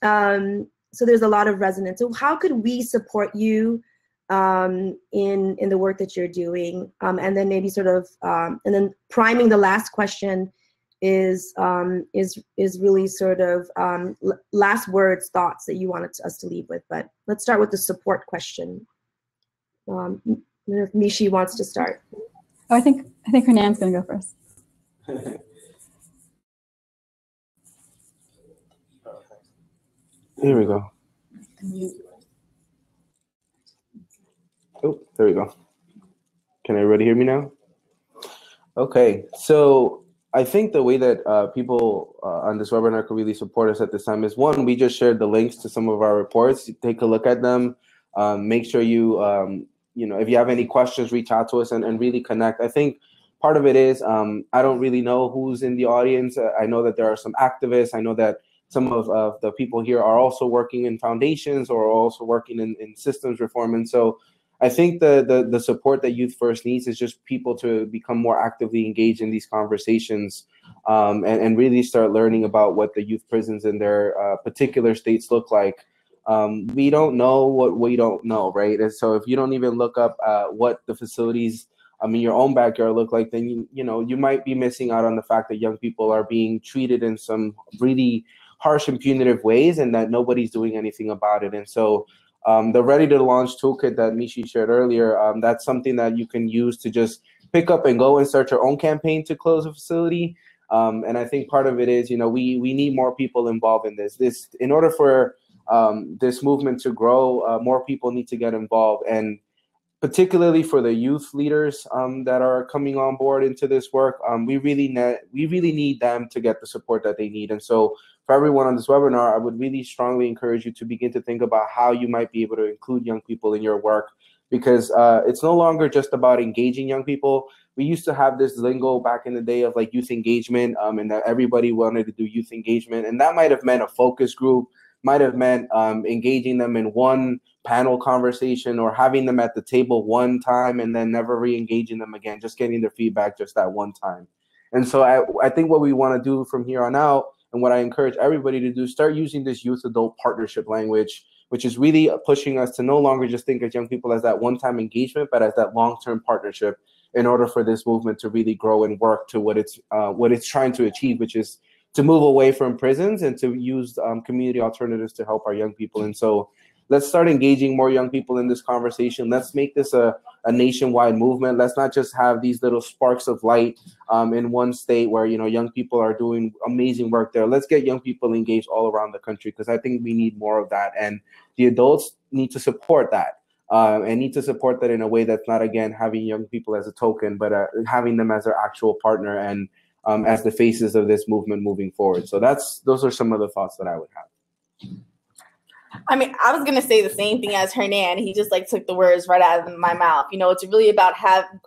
so there's a lot of resonance. So how could we support you in the work that you're doing? And then maybe sort of, and then priming the last question is really sort of last words, thoughts that you wanted us to leave with. But let's start with the support question. I don't know if Mishi wants to start. Oh, I think Hernan's going to go first. Here we go. Oh, there we go. Can everybody hear me now? Okay, so I think the way that people on this webinar could really support us at this time is, one, we just shared the links to some of our reports. Take a look at them. Make sure you, if you have any questions, reach out to us and really connect. I think part of it is I don't really know who's in the audience. I know that there are some activists. I know that some of the people here are also working in foundations or also working in systems reform. And so I think the support that Youth First needs is just people to become more actively engaged in these conversations and really start learning about what the youth prisons in their particular states look like. We don't know what we don't know, right? And so if you don't even look up what the facilities in your own backyard look like, then you might be missing out on the fact that young people are being treated in some really harsh and punitive ways and that nobody's doing anything about it. And so the Ready to Launch toolkit that Mishi shared earlier, that's something that you can use to just pick up and go and start your own campaign to close a facility. And I think part of it is, we need more people involved in this. In order for this movement to grow, more people need to get involved. And particularly for the youth leaders that are coming on board into this work, we really need them to get the support that they need. And so for everyone on this webinar, I would really strongly encourage you to begin to think about how you might be able to include young people in your work, because it's no longer just about engaging young people. We used to have this lingo back in the day of like youth engagement, and that everybody wanted to do youth engagement. And that might have meant a focus group, might have meant engaging them in one panel conversation or having them at the table one time and then never re-engaging them again, just getting their feedback just that one time. And so I think what we want to do from here on out, and what I encourage everybody to do, start using this youth-adult partnership language, which is really pushing us to no longer just think of young people as that one-time engagement, but as that long-term partnership in order for this movement to really grow and work to what it's trying to achieve, which is to move away from prisons and to use community alternatives to help our young people. And so let's start engaging more young people in this conversation. Let's make this a nationwide movement. Let's not just have these little sparks of light in one state where young people are doing amazing work there. Let's get young people engaged all around the country, because I think we need more of that. And the adults need to support that and need to support that in a way that's not, again, having young people as a token, but having them as their actual partner and as the faces of this movement moving forward. So those are some of the thoughts that I would have. I mean, I was going to say the same thing as Hernan. He just like took the words right out of my mouth. You know, it's really about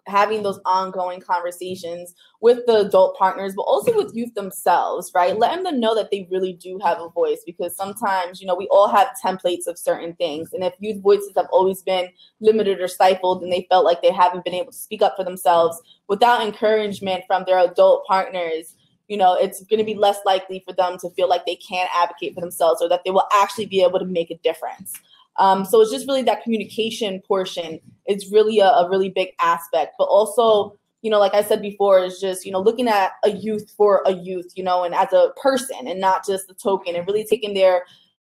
having those ongoing conversations with the adult partners, but also with youth themselves, right? Letting them know that they really do have a voice, because sometimes, you know, we all have templates of certain things. And if youth voices have always been limited or stifled, and they felt like they haven't been able to speak up for themselves without encouragement from their adult partners, you know, it's going to be less likely for them to feel like they can advocate for themselves, or that they will actually be able to make a difference. So it's just really that communication portion. It's really a really big aspect. But also, you know, like I said before, is just, you know, looking at a youth for a youth, you know, and as a person and not just a token, and really taking their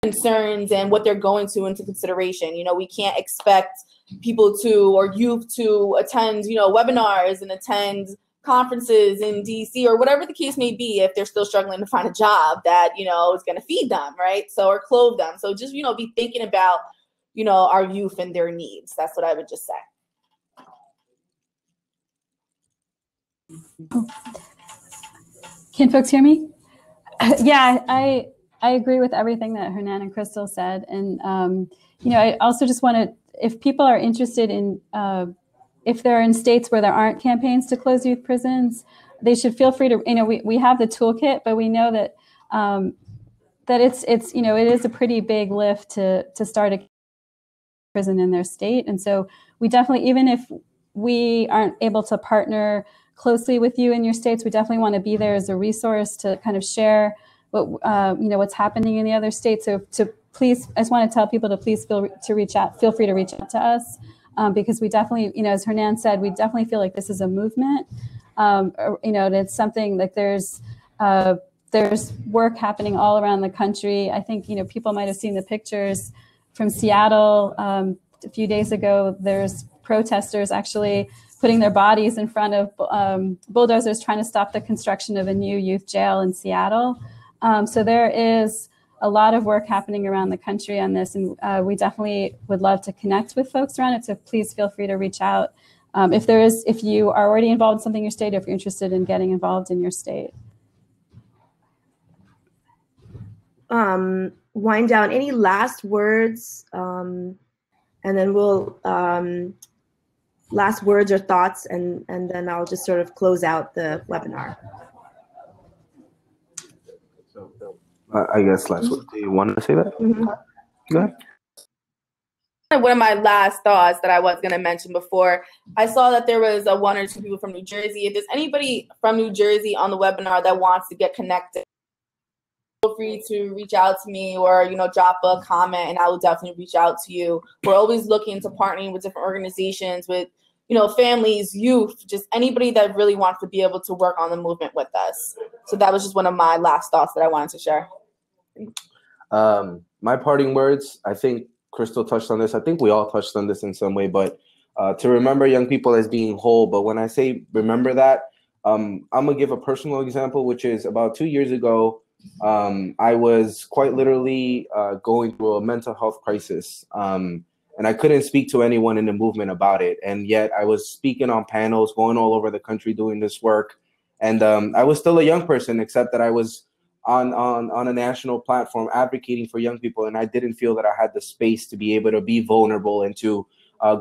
concerns and what they're going to into consideration. You know, we can't expect people to, or youth to attend, you know, webinars and attend conferences in DC or whatever the case may be if they're still struggling to find a job that, you know, is going to feed them, right? So, or clothe them. So just, you know, be thinking about, you know, our youth and their needs. That's what I would just say. Can folks hear me? Yeah, I agree with everything that Hernan and Crystal said. And, you know, I also just want to, if people are interested in, if they're in states where there aren't campaigns to close youth prisons, they should feel free to, you know, we have the toolkit, but we know that that it's, you know, it is a pretty big lift to start a prison in their state. And so we definitely, even if we aren't able to partner closely with you in your states, we definitely want to be there as a resource to kind of share what, you know, what's happening in the other states. So to please, I just want to tell people to please feel free to reach out to us. Because we definitely, you know, as Hernan said, we definitely feel like this is a movement. You know, and it's something like there's work happening all around the country. I think, you know, people might have seen the pictures from Seattle a few days ago. There's protesters actually putting their bodies in front of bulldozers trying to stop the construction of a new youth jail in Seattle. So there is a lot of work happening around the country on this, and we definitely would love to connect with folks around it. So please feel free to reach out if you are already involved in something in your state, or if you're interested in getting involved in your state. Wind down. Any last words, and then we'll last words or thoughts, and then I'll just sort of close out the webinar. I guess last word. Do you want to say that? Mm-hmm. Go ahead. One of my last thoughts that I was going to mention before, I saw that there was one or two people from New Jersey. If there's anybody from New Jersey on the webinar that wants to get connected, feel free to reach out to me, or, you know, drop a comment and I will definitely reach out to you. We're always looking to partnering with different organizations, with, you know, families, youth, just anybody that really wants to be able to work on the movement with us. So that was just one of my last thoughts that I wanted to share. My parting words, I think Crystal touched on this. I think we all touched on this in some way, but to remember young people as being whole. But when I say remember that, I'm gonna give a personal example, which is about 2 years ago, I was quite literally going through a mental health crisis. And I couldn't speak to anyone in the movement about it. And yet I was speaking on panels, going all over the country doing this work. And I was still a young person, except that I was on a national platform advocating for young people, and I didn't feel that I had the space to be able to be vulnerable and to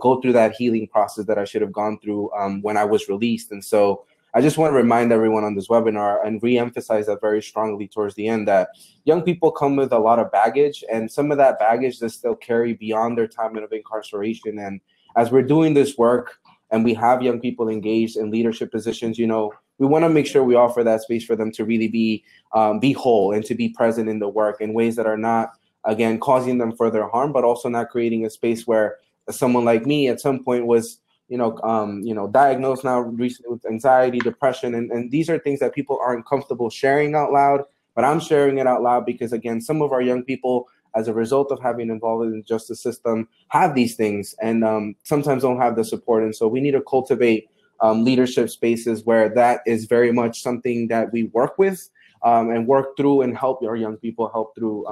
go through that healing process that I should have gone through when I was released. And so I just want to remind everyone on this webinar and re-emphasize that very strongly towards the end, that young people come with a lot of baggage, and some of that baggage they still carry beyond their time of incarceration. And as we're doing this work and we have young people engaged in leadership positions, you know, we want to make sure we offer that space for them to really be whole and to be present in the work in ways that are not, again, causing them further harm, but also not creating a space where someone like me at some point was, diagnosed now recently with anxiety, depression, and these are things that people aren't comfortable sharing out loud, but I'm sharing it out loud because, again, some of our young people, as a result of having involved in the justice system, have these things and sometimes don't have the support. And so we need to cultivate leadership spaces where that is very much something that we work with and work through and help our young people help through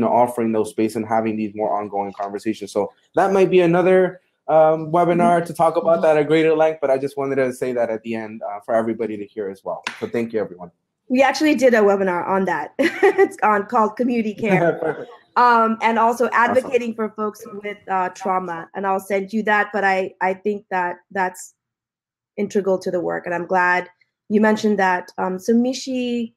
offering those space and having these more ongoing conversations. So that might be another webinar to talk about that at greater length, but I just wanted to say that at the end for everybody to hear as well. So thank you, everyone. We actually did a webinar on that. It's called Community Care. and also advocating for folks with trauma. And I'll send you that, but I think that that's integral to the work, and I'm glad you mentioned that. So Mishi,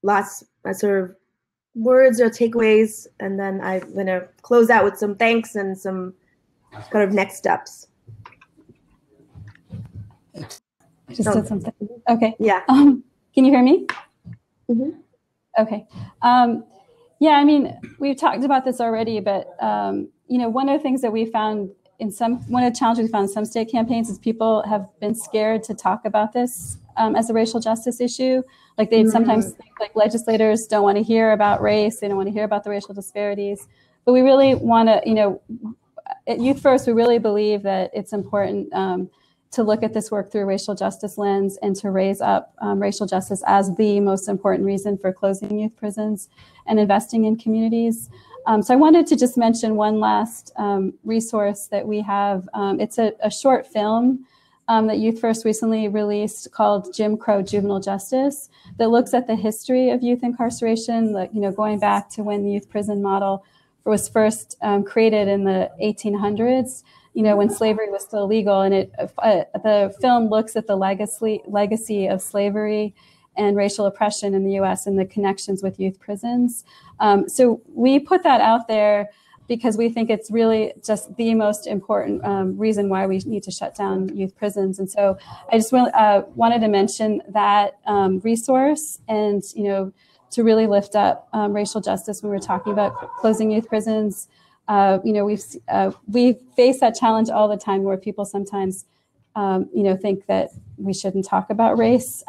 last sort of words or takeaways, and then I'm gonna close out with some thanks and some kind of next steps. I just did something. Okay. Yeah. Can you hear me? Mm-hmm. Okay. Yeah, I mean, we've talked about this already, but you know, one of the things that we found one of the challenges we found in some state campaigns is people have been scared to talk about this as a racial justice issue. Like they sometimes think like legislators don't want to hear about race, they don't want to hear about the racial disparities. But we really want to, you know, at Youth First, we really believe that it's important to look at this work through a racial justice lens and to raise up racial justice as the most important reason for closing youth prisons and investing in communities. So I wanted to just mention one last resource that we have. It's a short film that Youth First recently released called Jim Crow Juvenile Justice that looks at the history of youth incarceration, like, you know, going back to when the youth prison model was first created in the 1800s. You know, when slavery was still legal, and the film looks at the legacy of slavery and racial oppression in the U.S. and the connections with youth prisons. So we put that out there because we think it's really just the most important reason why we need to shut down youth prisons. And so I just wanted to mention that resource, and, you know, to really lift up racial justice when we're talking about closing youth prisons. You know, we face that challenge all the time where people sometimes, you know, think that we shouldn't talk about race.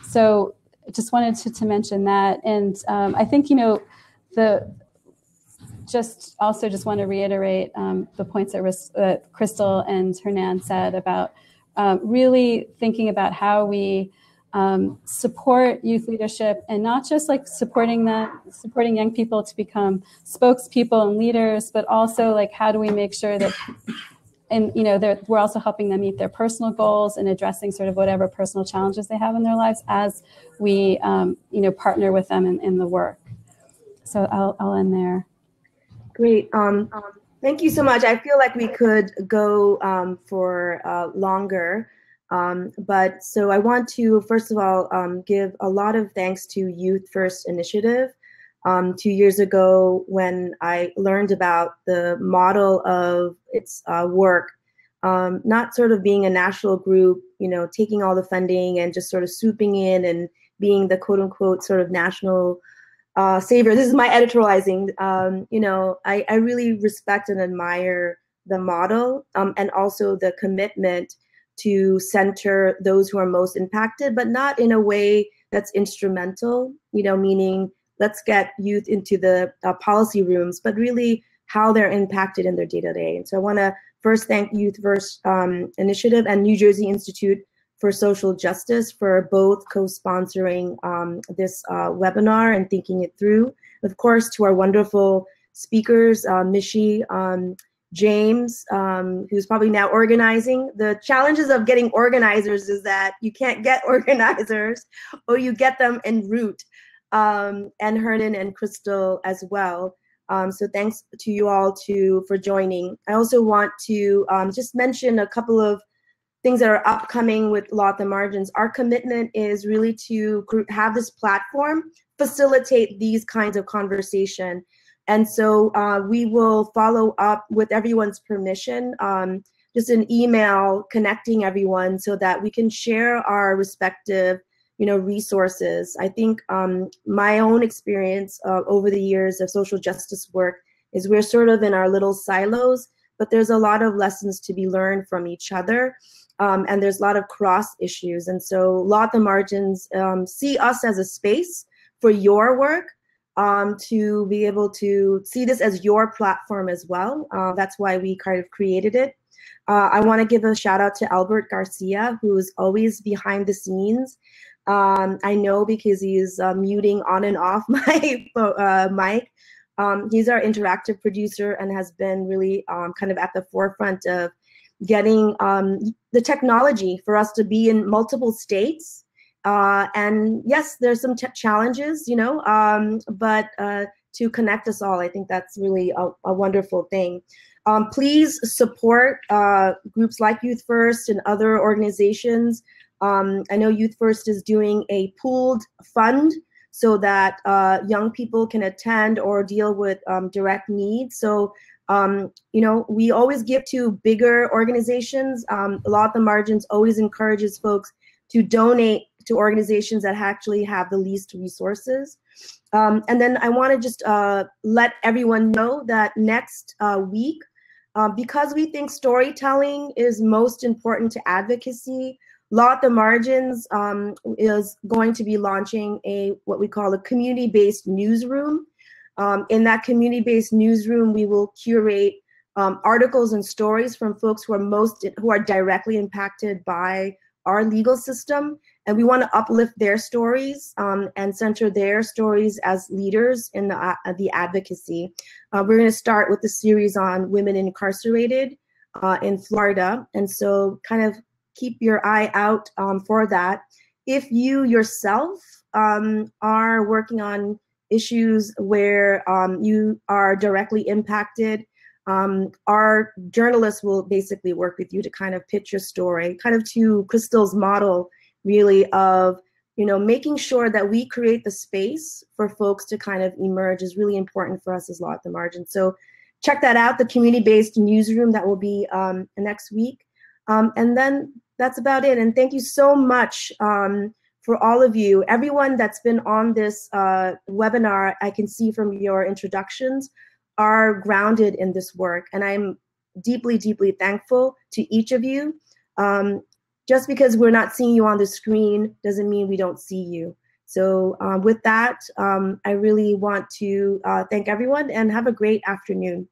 So I just wanted to mention that. And I think, you know, just want to reiterate the points that Crystal and Hernan said about really thinking about how we support youth leadership, and not just like supporting young people to become spokespeople and leaders, but also like how do we make sure that, and you know, we're also helping them meet their personal goals and addressing sort of whatever personal challenges they have in their lives as we you know, partner with them in the work. So I'll end there. Great. Thank you so much. I feel like we could go for longer. But so I want to, first of all, give a lot of thanks to Youth First Initiative. 2 years ago, when I learned about the model of its work, not sort of being a national group, you know, taking all the funding and just sort of swooping in and being the quote unquote sort of national savior. This is my editorializing. You know, I really respect and admire the model and also the commitment to center those who are most impacted, but not in a way that's instrumental, you know, meaning let's get youth into the policy rooms, but really how they're impacted in their day-to-day. And so I want to first thank Youth First Initiative and New Jersey Institute for Social Justice for both co-sponsoring this webinar and thinking it through. Of course, to our wonderful speakers, Mishi, James, who's probably now organizing. The challenges of getting organizers is that you can't get organizers, or you get them en route, and Hernan and Crystal as well. So thanks to you all for joining. I also want to just mention a couple of things that are upcoming with Law at the Margins. Our commitment is really to have this platform facilitate these kinds of conversation. And so we will follow up with everyone's permission, just an email connecting everyone so that we can share our respective, you know, resources. I think my own experience over the years of social justice work is we're sort of in our little silos, but there's a lot of lessons to be learned from each other. And there's a lot of cross issues. And so Law at the Margins see us as a space for your work, to be able to see this as your platform as well. That's why we kind of created it. I want to give a shout out to Albert Garcia, who's always behind the scenes. I know because he's muting on and off my mic. He's our interactive producer and has been really kind of at the forefront of getting the technology for us to be in multiple states And yes, there's some challenges, but to connect us all, I think that's really a wonderful thing. Please support groups like Youth First and other organizations. I know Youth First is doing a pooled fund so that young people can attend or deal with direct needs. So, we always give to bigger organizations. Law at the Margins always encourages folks to donate to organizations that actually have the least resources. And then I want to just let everyone know that next week, because we think storytelling is most important to advocacy, Law at the Margins is going to be launching what we call a community-based newsroom. In that community-based newsroom, we will curate articles and stories from folks who are directly impacted by our legal system, and we want to uplift their stories and center their stories as leaders in the advocacy. We're going to start with the series on women incarcerated in Florida, and so kind of keep your eye out for that. If you yourself are working on issues where you are directly impacted, our journalists will basically work with you to kind of pitch your story, kind of to Crystal's model, really, of making sure that we create the space for folks to kind of emerge is really important for us as Law at the Margin. So check that out, the community-based newsroom that will be next week. And then that's about it. And thank you so much for all of you. Everyone that's been on this webinar, I can see from your introductions, are grounded in this work. And I'm deeply, deeply thankful to each of you. Just because we're not seeing you on the screen doesn't mean we don't see you. So with that, I really want to thank everyone and have a great afternoon.